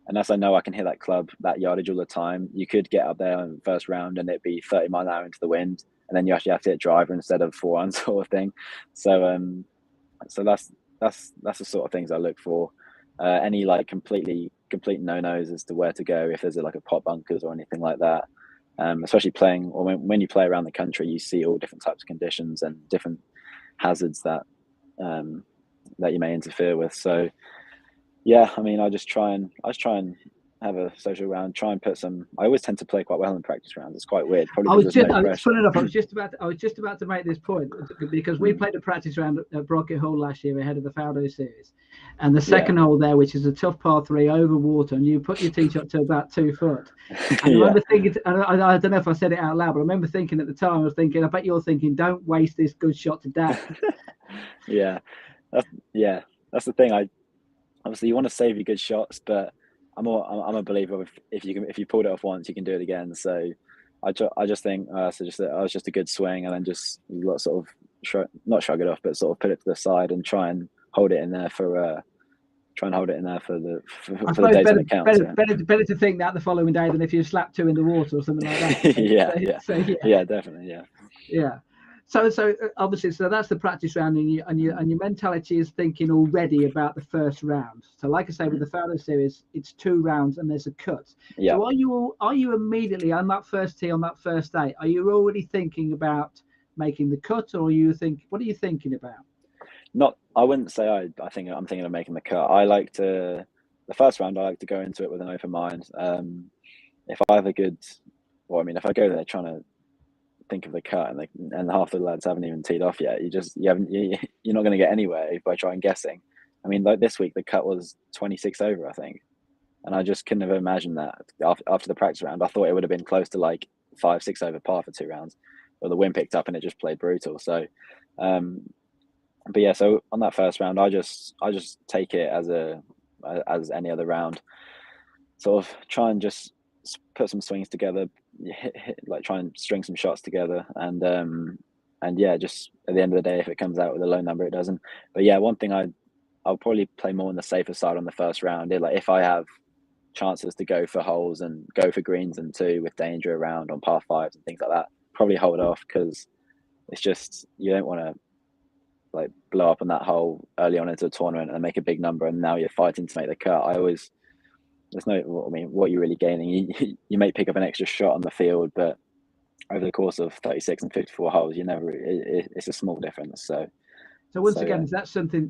unless I know I can hit that club that yardage all the time, you could get up there in the first round and it'd be 30 mile an hour into the wind, and then you actually have to hit driver instead of forehand sort of thing. So that's the sort of things I look for. Any like complete no-nos as to where to go if there's like a pot bunkers or anything like that. Especially playing, or when you play around the country, you see all different types of conditions and different hazards that you may interfere with. So yeah, I mean, I just try and have a social round. Try and put some. I always tend to play quite well in practice rounds. It's quite weird. Probably because there's no pressure. Funny enough, I was just about to make this point because we played a practice round at Brocket Hall last year ahead of the Faldo Series, and the second hole there, which is a tough par 3 over water, and you put your tee shot to about 2 foot. And I remember thinking, I don't know if I said it out loud, but I remember thinking at the time, I was thinking, I bet you're thinking, don't waste this good shot to death. That's the thing. Obviously you want to save your good shots, but I'm a believer of if you pulled it off once, you can do it again. So I just think that was just a good swing, and then just sort of not shrug it off, but sort of put it to the side and try and hold it in there for the days when it counts. Better to think that the following day than if you slap 2 in the water or something like that. Yeah, definitely. Yeah. So obviously, that's the practice round, and your mentality is thinking already about the first round. So, like I say, with the Faldo Series, it's 2 rounds and there's a cut. Yeah. So, are you immediately on that first tee on that first day? Are you already thinking about making the cut, or what are you thinking about? I wouldn't say I'm thinking of making the cut. The first round, I like to go into it with an open mind. If I have if I go there trying to think of the cut and half the lads haven't even teed off yet, you're not going to get anywhere by trying guessing. I mean, like this week the cut was 26 over, I think, and I just couldn't have imagined that after the practice round. I thought it would have been close to like 5-6 over par for 2 rounds, but the wind picked up and it just played brutal. So but yeah, so on that first round, I just take it as any other round, sort of try and just put some swings together, try and string some shots together, and just at the end of the day, if it comes out with a low number, it doesn't. But yeah, one thing I'll probably play more on the safer side on the first round. If I have chances to go for holes and go for greens and 2 with danger around on par 5s and things like that, probably hold off, because it's just, you don't want to blow up on that hole early on into a tournament and make a big number, and now you're fighting to make the cut. What you're really gaining, you may pick up an extra shot on the field, but over the course of 36 and 54 holes, it's a small difference. So once again, is that something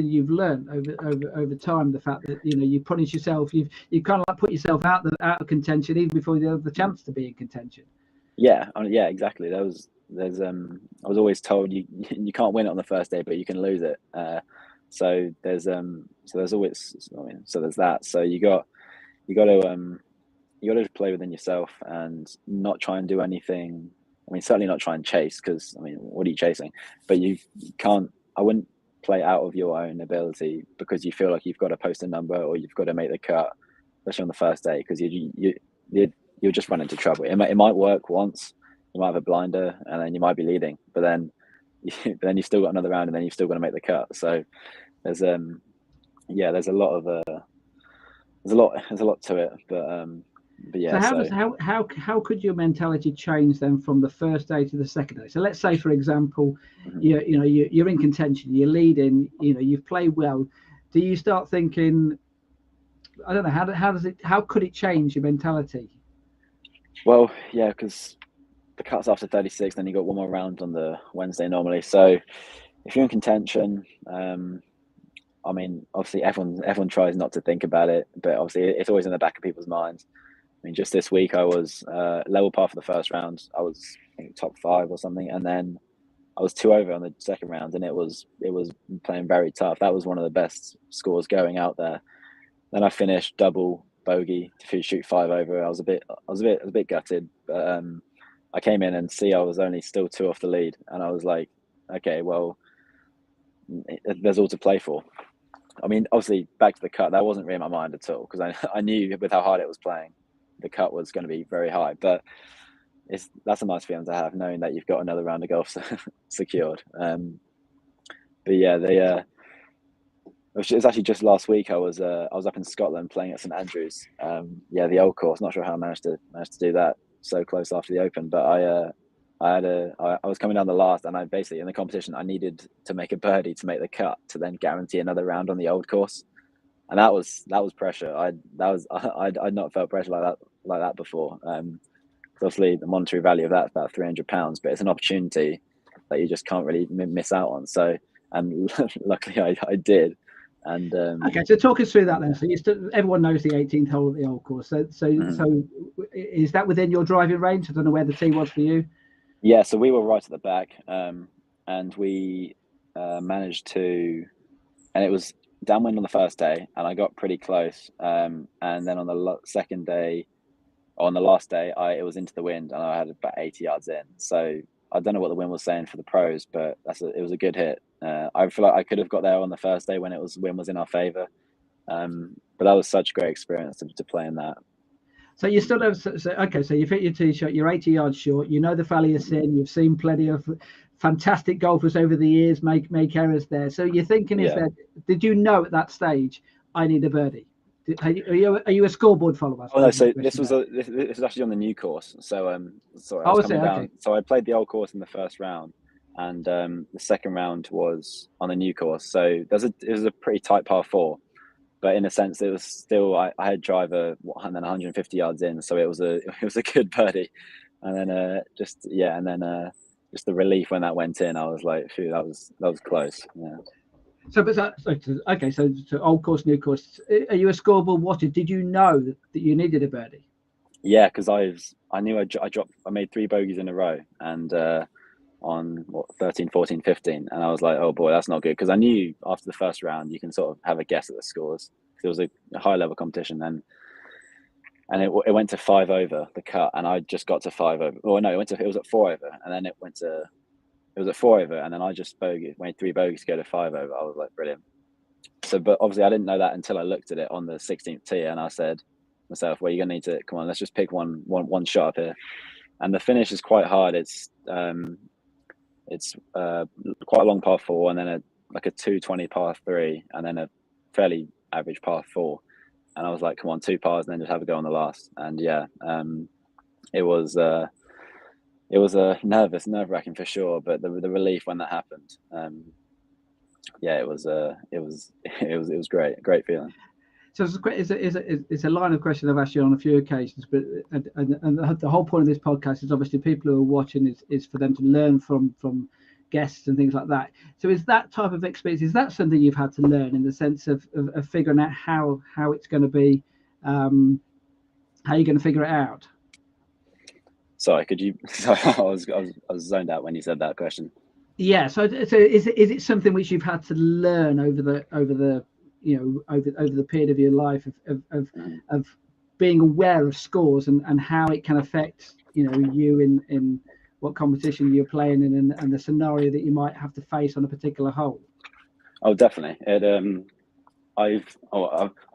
you've learned over time? The fact that you punish yourself, you kind of put yourself out of contention even before you have the chance to be in contention. Yeah, exactly. I was always told you can't win it on the first day, but you can lose it. So there's that. So you got to play within yourself and not try and do anything. I mean, certainly not try and chase, because what are you chasing? But you can't. I wouldn't play out of your own ability because you feel like you've got to post a number or you've got to make the cut, especially on the first day, because you'll just run into trouble. It might work once. You might have a blinder and then you might be leading, but then you've still got another round and then you've still got to make the cut. So there's a lot to it, but yeah. So how could your mentality change then from the first day to the second day? So let's say, for example, you're in contention, you're leading, you've played well. Do you start thinking, I don't know, how could it change your mentality? Well, yeah, because the cut's after 36, then you got one more round on the Wednesday normally. So if you're in contention, obviously everyone tries not to think about it, but obviously it's always in the back of people's minds. Just this week I was level par for the first round. I was, I think, top 5 or something, and then I was 2 over on the second round, and it was playing very tough. That was one of the best scores going out there. Then I finished double bogey to shoot 5 over. I was a bit gutted, but I came in and I was only still 2 off the lead, and I was like, okay, well, there's all to play for. Obviously, back to the cut, that wasn't really in my mind at all, because I knew with how hard it was playing, the cut was going to be very high. But that's a nice feeling to have, knowing that you've got another round of golf secured. But yeah, it's actually just last week. I was up in Scotland playing at St Andrews. The old course. Not sure how I managed to do that so close after the Open, but I was coming down the last, and I basically, in the competition, I needed to make a birdie to make the cut to then guarantee another round on the old course, and that was pressure. I'd not felt pressure like that before. Obviously, the monetary value of that's about £300, but it's an opportunity that you just can't really miss out on. So, and luckily I did, And okay, so talk us through that then. So everyone knows the 18th hole at the Old Course. So is that within your driving range? I don't know where the tee was for you. Yeah, so we were right at the back, and we managed to, and it was downwind on the first day, and I got pretty close. And then on the second day, on the last day, it was into the wind, and I had about 80 yards in. So I don't know what the wind was saying for the pros, but it was a good hit. I feel like I could have got there on the first day when wind was in our favour. But that was such a great experience to play in that. So you still have, okay, so you've hit your tee shot, you're 80 yards short, you know the Valley of Sin, you've seen plenty of fantastic golfers over the years make errors there. So you're thinking, did you know at that stage, I need a birdie? Are you a scoreboard follower? Oh no, so this was actually on the new course. So sorry, I was coming down. Okay. So I played the old course in the first round, and the second round was on the new course. So it was a pretty tight par 4. But in a sense, it was still I had driver and then 150 yards in, so it was a good birdie, and then just the relief when that went in, I was like, phew, that was close. Yeah. So old course, new course. Are you a scoreboard watcher? Did you know that you needed a birdie? Yeah, because I knew I made 3 bogeys in a row, and on 13, 14, 15, and I was like, oh boy, that's not good, because I knew after the first round you can sort of have a guess at the scores. It was a high level competition then, and it went to 5 over the cut, and I just got to 5 over. Oh no, it was at 4 over, and then it was at 4 over, and then I just made 3 bogeys to go to 5 over. I was like, brilliant. So, but obviously I didn't know that until I looked at it on the 16th tee, and I said to myself, well, you're gonna need to come on, let's just pick one shot up here. And the finish is quite hard. It's quite a long par 4, and then a 220 par 3, and then a fairly average par 4. And I was like, come on, 2 pars, and then just have a go on the last. And it was nerve-wracking for sure, but the relief when that happened, it was great feeling. So it's a line of question I've asked you on a few occasions, but and the whole point of this podcast is obviously people who are watching is for them to learn from guests and things like that. So is that type of experience, is that something you've had to learn in the sense of figuring out how it's going to be, how you're going to figure it out? Sorry, could you? Sorry, I was zoned out when you said that question. Yeah. So is it something which you've had to learn over the period of your life of being aware of scores and how it can affect you in what competition you're playing in and the scenario that you might have to face on a particular hole? Oh, definitely. I've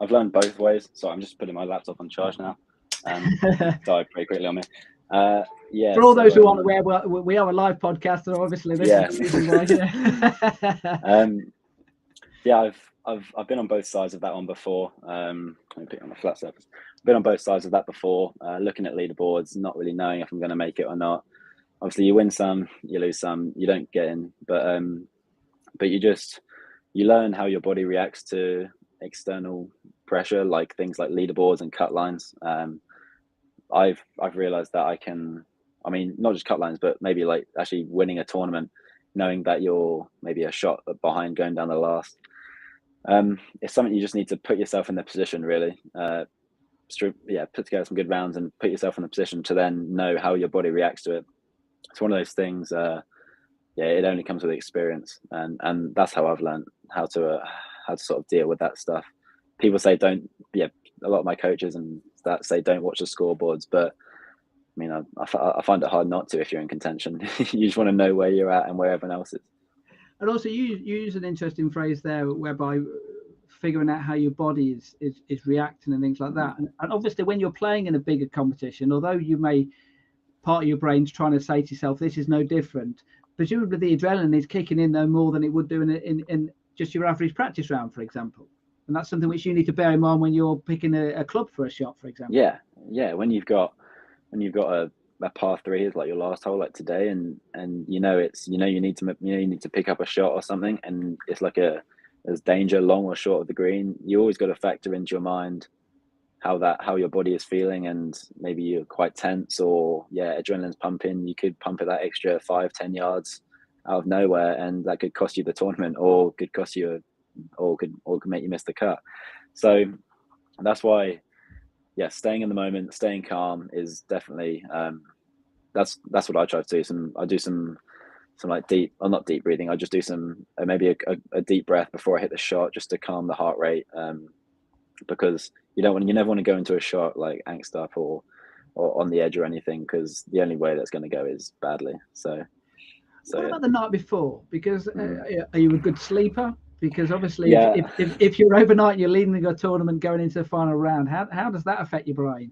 learned both ways. So I'm just putting my laptop on charge now. Died pretty quickly on me. For all those who aren't aware, we are a live podcast, so obviously this is the reason why. I've been on both sides of that one before. Let me pick on the flat surface. I've been on both sides of that before, looking at leaderboards, not really knowing if I'm going to make it or not. Obviously, you win some, you lose some, you don't get in, but you learn how your body reacts to external pressure, like things like leaderboards and cut lines. I've realized that I can, not just cut lines, but maybe like actually winning a tournament, knowing that you're maybe a shot behind going down the last. It's something you just need to put yourself in the position, really. Put together some good rounds and put yourself in the position to then know how your body reacts to it. It's one of those things. It only comes with experience, and that's how I've learned how to sort of deal with that stuff. People say don't. A lot of my coaches and that say don't watch the scoreboards, but I find it hard not to if you're in contention. You just want to know where you're at and where everyone else is. And also, you use an interesting phrase there, whereby figuring out how your body is reacting and things like that. And obviously, when you're playing in a bigger competition, although you may part of your brain's trying to say to yourself, this is no different, presumably the adrenaline is kicking in no more than it would do in just your average practice round, for example. And that's something which you need to bear in mind when you're picking a club for a shot, for example. Yeah. When you've got a par 3 is like your last hole, like today, and you need to pick up a shot or something, and it's like there's danger long or short of the green. You always got to factor into your mind how your body is feeling, and maybe you're quite tense or adrenaline's pumping. You could pump it that extra 5-10 yards out of nowhere, and that could cost you the tournament or could cost you or could make you miss the cut. So that's why, yeah, staying in the moment, staying calm is definitely that's what I try to do. I do some like deep, or not deep breathing. I just do some maybe a deep breath before I hit the shot, just to calm the heart rate, because you never want to go into a shot like angst up or on the edge or anything, because the only way that's going to go is badly. So what about the night before? Because are you a good sleeper? Because obviously, if you're overnight and you're leading a tournament going into the final round, how does that affect your brain?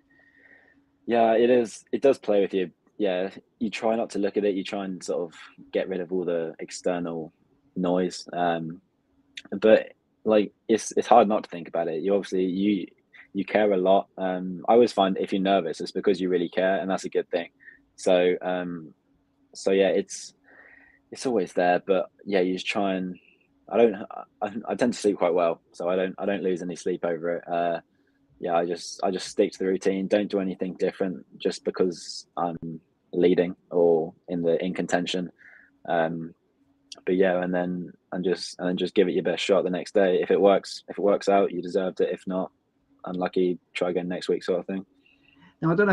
Yeah, it is. It does play with you. Yeah, you try not to look at it. You try and sort of get rid of all the external noise. But like it's hard not to think about it. You care a lot. I always find if you're nervous, it's because you really care, and that's a good thing. So yeah, it's always there. But yeah, you just try and I tend to sleep quite well, so I don't lose any sleep over it. Yeah, I just stick to the routine. Don't do anything different just because I'm leading or in contention. But yeah, and then just give it your best shot the next day. If it works out, you deserved it. If not, unlucky, try again next week, sort of thing. Now I don't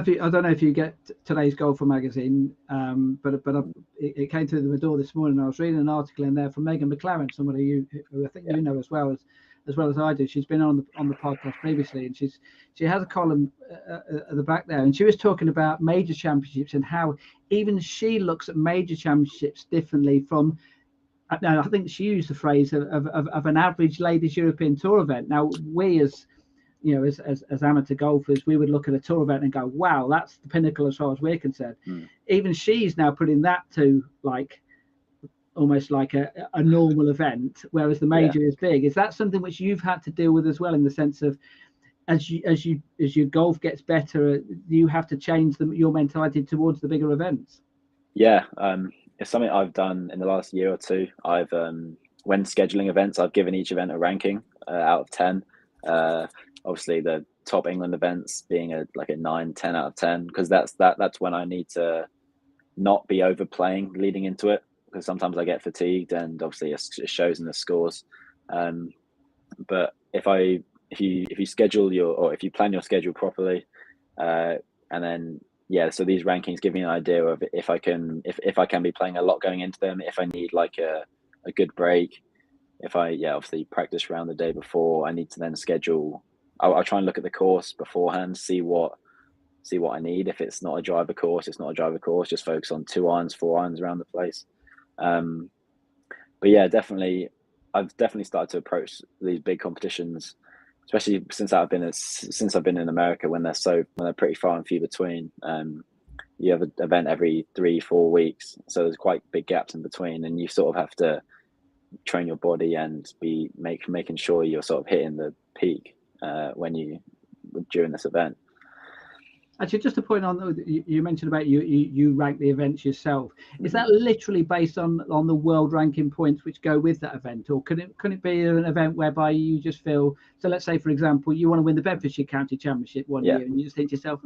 know if you get today's Golfer magazine, but it came through the door this morning. I was reading an article in there from Megan McLaren, somebody who I think you know as well as I do. She's been on the podcast previously, and she has a column at the back there, and she was talking about major championships and how even she looks at major championships differently from. Now, I think she used the phrase of an average ladies European Tour event. Now, we as amateur golfers, we would look at a tour event and go, wow, that's the pinnacle as far as we're concerned. Even she's now putting that to like almost like a normal event, whereas the major is big. Is that something which you've had to deal with as well, in the sense of as your golf gets better, you have to change your mentality towards the bigger events? Yeah, it's something I've done in the last year or two. I've when scheduling events, I've given each event a ranking out of 10. Obviously the top England events being a 9, 10 out of 10, because that's when I need to not be overplaying leading into it, because sometimes I get fatigued, and obviously it shows in the scores. But if you schedule if you plan your schedule properly, and then so these rankings give me an idea of if I can be playing a lot going into them, if I need like a good break, if I obviously practice around the day before, I need to then schedule. I'll try and look at the course beforehand, see what I need. If it's not a driver course, it's not a driver course. Just focus on 2 irons, 4 irons around the place. But yeah, definitely, I've definitely started to approach these big competitions, especially since I've been in America, when they're pretty far and few between. You have an event every 3-4 weeks, so there's quite big gaps in between, and you sort of have to train your body and be making sure you're sort of hitting the peak during this event. Actually, just to point on, you mentioned about you rank the events yourself. Is that literally based on the world ranking points which go with that event, or can it be an event whereby you just feel? So let's say, for example, you want to win the Bedfordshire County Championship one year, and you just think to yourself,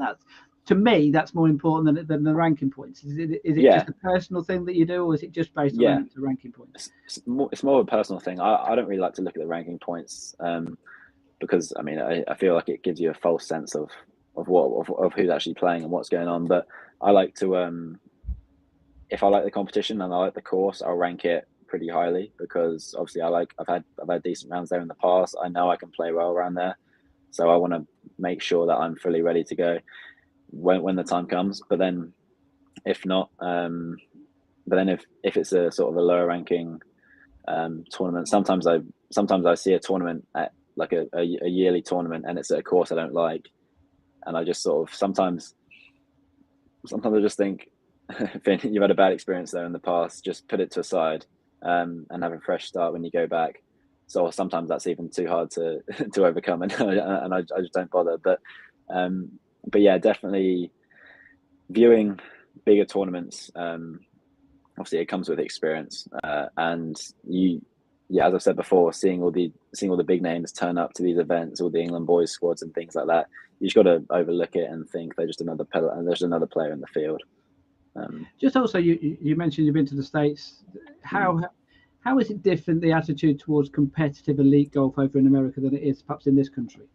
to me, that's more important than the ranking points. Is it just a personal thing that you do, or is it just based on the ranking points? It's more of a personal thing. I don't really like to look at the ranking points, because I feel like it gives you a false sense of who's actually playing and what's going on. But I like to, if I like the competition and I like the course, I'll rank it pretty highly, because obviously I've had decent rounds there in the past. I know I can play well around there, so I want to make sure that I'm fully ready to go when the time comes. But then if not, if it's a sort of a lower ranking tournament, sometimes I see a tournament at like a yearly tournament, and it's at a course I don't like, and I just sort of sometimes I just think, Finn, you've had a bad experience there in the past, just put it to a side, and have a fresh start when you go back. So sometimes that's even too hard to overcome, and I just don't bother. But yeah, definitely viewing bigger tournaments. Obviously, it comes with experience, and as I've said before, seeing all the big names turn up to these events, all the England boys squads and things like that, you just got to overlook it and think they're just another player, and there's another player in the field. Just also, you mentioned you've been to the States. How how is it different, the attitude towards competitive elite golf over in America than it is perhaps in this country?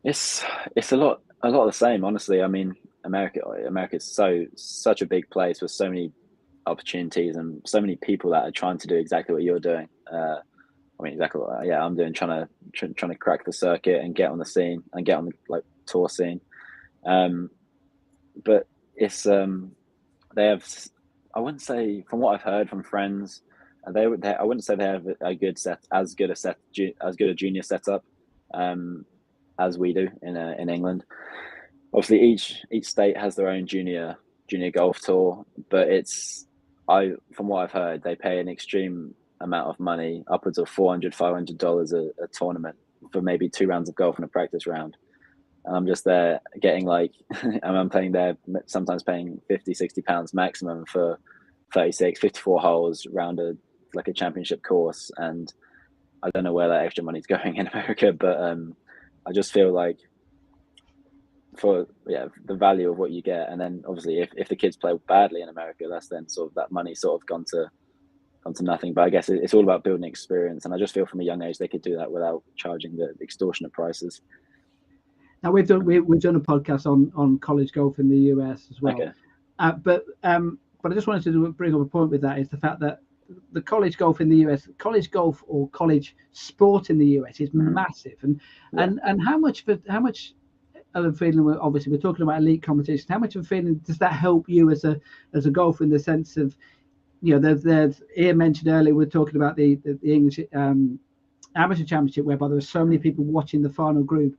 It's a lot of the same, honestly. I mean, America is such a big place with so many opportunities and so many people that are trying to do exactly what you're doing. I mean, exactly what I'm doing, trying to crack the circuit and get on the scene and get on the like tour scene. But it's they have, I wouldn't say, from what I've heard from friends, I wouldn't say they have as good a junior setup as we do in England. Obviously, each state has their own junior golf tour, but from what I've heard, they pay an extreme amount of money, upwards of $400-500 a tournament for maybe 2 rounds of golf and a practice round. And I'm just there getting like, and I'm playing there, sometimes paying £50-60 maximum for 54 holes round a championship course. And I don't know where that extra money's going in America, but I just feel like for the value of what you get, and then obviously if the kids play badly in America, that's then sort of that money sort of gone to nothing. But I guess it's all about building experience, and I just feel from a young age they could do that without charging the extortionate prices. Now we've done a podcast on college golf in the US as well. Okay. But I just wanted to bring up a point with that, is the fact that the college golf in the US, college golf or college sport in the US is massive, and how much of a feeling, obviously we're talking about elite competition, how much of a feeling does that help you as a golfer, in the sense of, you know, there's Ian mentioned earlier, we're talking about the English amateur championship, whereby there were so many people watching the final group.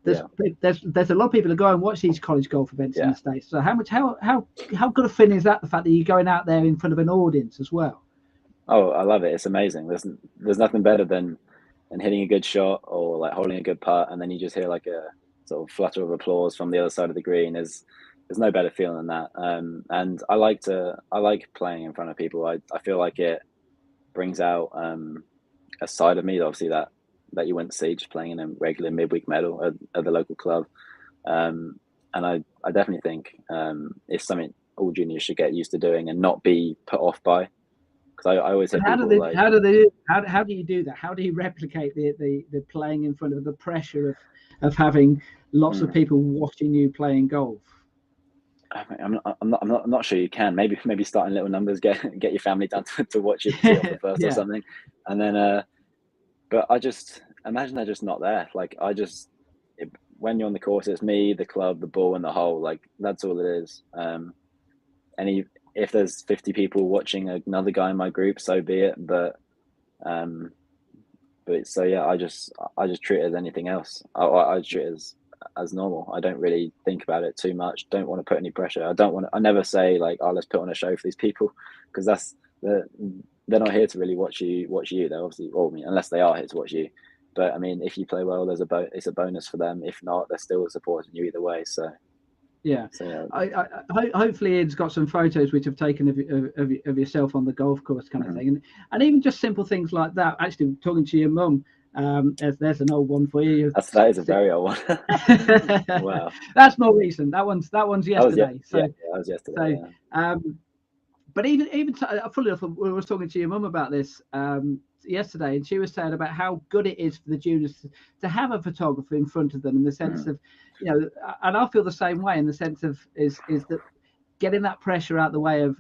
There's a lot of people that go and watch these college golf events in the States. So how good a feeling is that, the fact that you're going out there in front of an audience as well? Oh, I love it. It's amazing. There's nothing better than hitting a good shot or like holding a good putt, and then you just hear like a sort of flutter of applause from the other side of the green. There's no better feeling than that. And I like playing in front of people. I feel like it brings out a side of me, obviously, that you wouldn't see just playing in a regular midweek medal at the local club. And I definitely think it's something all juniors should get used to doing and not be put off by. Because I always say, how do you do that? How do you replicate the playing in front of the pressure of having lots of people watching you playing golf? I'm not sure you can. Maybe start in little numbers, get your family down to watch you tee off the first or something, and then. But I just imagine they're just not there. Like when you're on the course, it's me, the club, the ball, and the hole. Like that's all it is. If there's 50 people watching another guy in my group, so be it. But so yeah, I just treat it as anything else. I treat it as normal. I don't really think about it too much. Don't want to put any pressure. I never say like, oh, let's put on a show for these people, because they're not here to really watch you. They're obviously, unless they are here to watch you. But I mean, if you play well, it's a bonus for them. If not, they're still supporting you either way. So yeah. Hopefully Ian's got some photos which have taken of yourself on the golf course, kind of thing, and even just simple things like that. Actually, talking to your mum, there's an old one for you. That is a very old one. Wow. That's more recent. That one's yesterday. That was yesterday. But even fully enough, we were talking to your mum about this yesterday, and she was saying about how good it is for the juniors to have a photographer in front of them, in the sense of, you know, and I feel the same way, in the sense of is that getting that pressure out the way of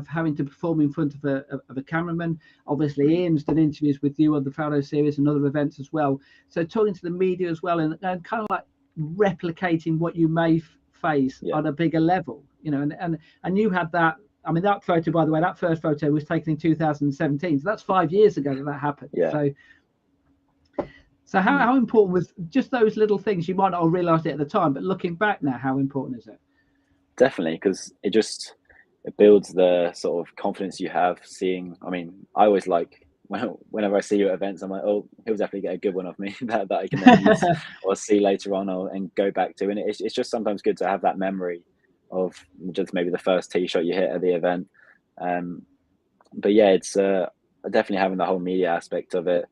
having to perform in front of a cameraman. Obviously, Ian's done interviews with you on the Faldo Series and other events as well. So talking to the media as well, and kind of like replicating what you may face on a bigger level, you know, and you had that. I mean, that photo, by the way, that first photo was taken in 2017. So that's 5 years ago that happened. Yeah. So how important was just those little things? You might not have realised it at the time, but looking back now, how important is it? Definitely, because it builds the sort of confidence you have seeing. I mean, I always like, whenever I see you at events, I'm like, oh, he'll definitely get a good one of me that I can then use or see later on and go back to. And it's just sometimes good to have that memory of just maybe the first tee shot you hit at the event. But yeah, it's definitely having the whole media aspect of it,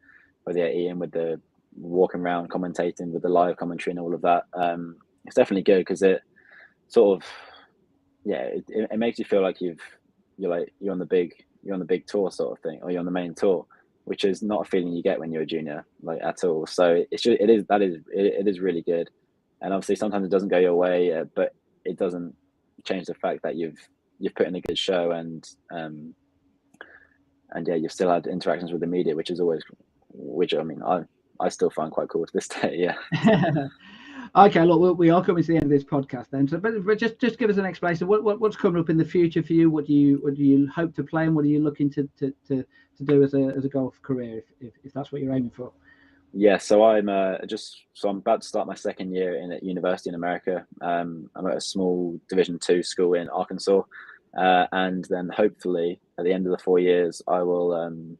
with Ian, with the walking around commentating, with the live commentary and all of that. It's definitely good, because it sort of, it makes you feel like you're on the big the big tour sort of thing, or you're on the main tour, which is not a feeling you get when you're a junior, like, at all. So it is really good. And obviously sometimes it doesn't go your way, but it doesn't change the fact that you've put in a good show, and yeah, you've still had interactions with the media, which I mean, I still find quite cool to this day. Yeah. Okay, look, we are coming to the end of this podcast then. So, but just give us an explanation. What's coming up in the future for you? What do you hope to play, and what are you looking to do as a golf career, if that's what you're aiming for? Yeah, so I'm about to start my second year at university in America. I'm at a small Division II school in Arkansas, and then hopefully at the end of the 4 years, I will,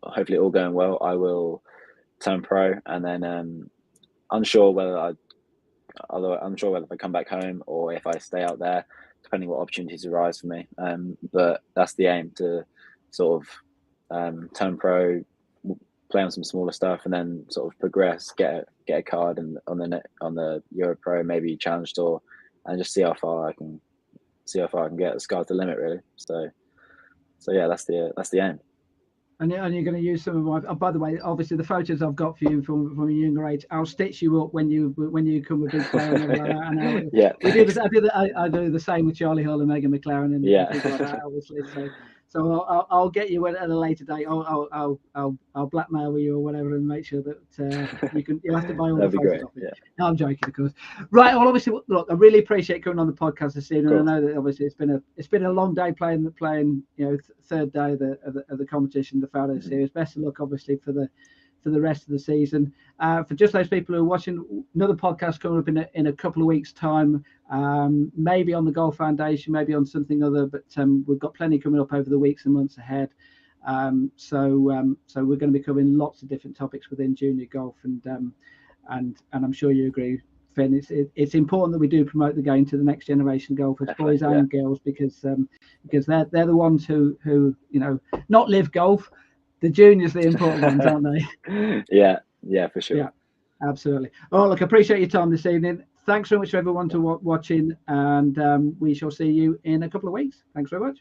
hopefully all going well, I will turn pro, and then unsure whether if I come back home or if I stay out there, depending what opportunities arise for me. But that's the aim, to sort of turn pro, play on some smaller stuff, and then sort of progress, get a card and on the Euro Pro, maybe Challenge Tour, and just see how far I can get. The sky's the limit, really. So yeah, that's the aim. And you're going to use some of my. Oh, by the way, obviously the photos I've got for you from a younger age, I'll stitch you up when you come a big player and everything like that. And yeah, I do the same with Charlie Hull and Megan McLaren and people like that, obviously. So I'll get you at a later date. I'll blackmail you or whatever and make sure that you'll have to buy all the photos of me. Yeah. No, I'm joking, of course. Right. Well, obviously, look, I really appreciate coming on the podcast this evening. I know that obviously it's been a long day playing third day of the competition, the Faldo Series. Best of luck, obviously, for the rest of the season. For just those people who are watching, another podcast coming up in a couple of weeks' time, maybe on the Golf Foundation, maybe on something other, but we've got plenty coming up over the weeks and months ahead. So we're going to be covering lots of different topics within junior golf, and I'm sure you agree, Finn. It's important that we do promote the game to the next generation golfers, boys and girls, because they're the ones who not live golf. The juniors, the important ones, aren't they? Yeah, for sure. Yeah, absolutely. Oh, look, I appreciate your time this evening. Thanks very much to everyone for watching, and we shall see you in a couple of weeks. Thanks very much.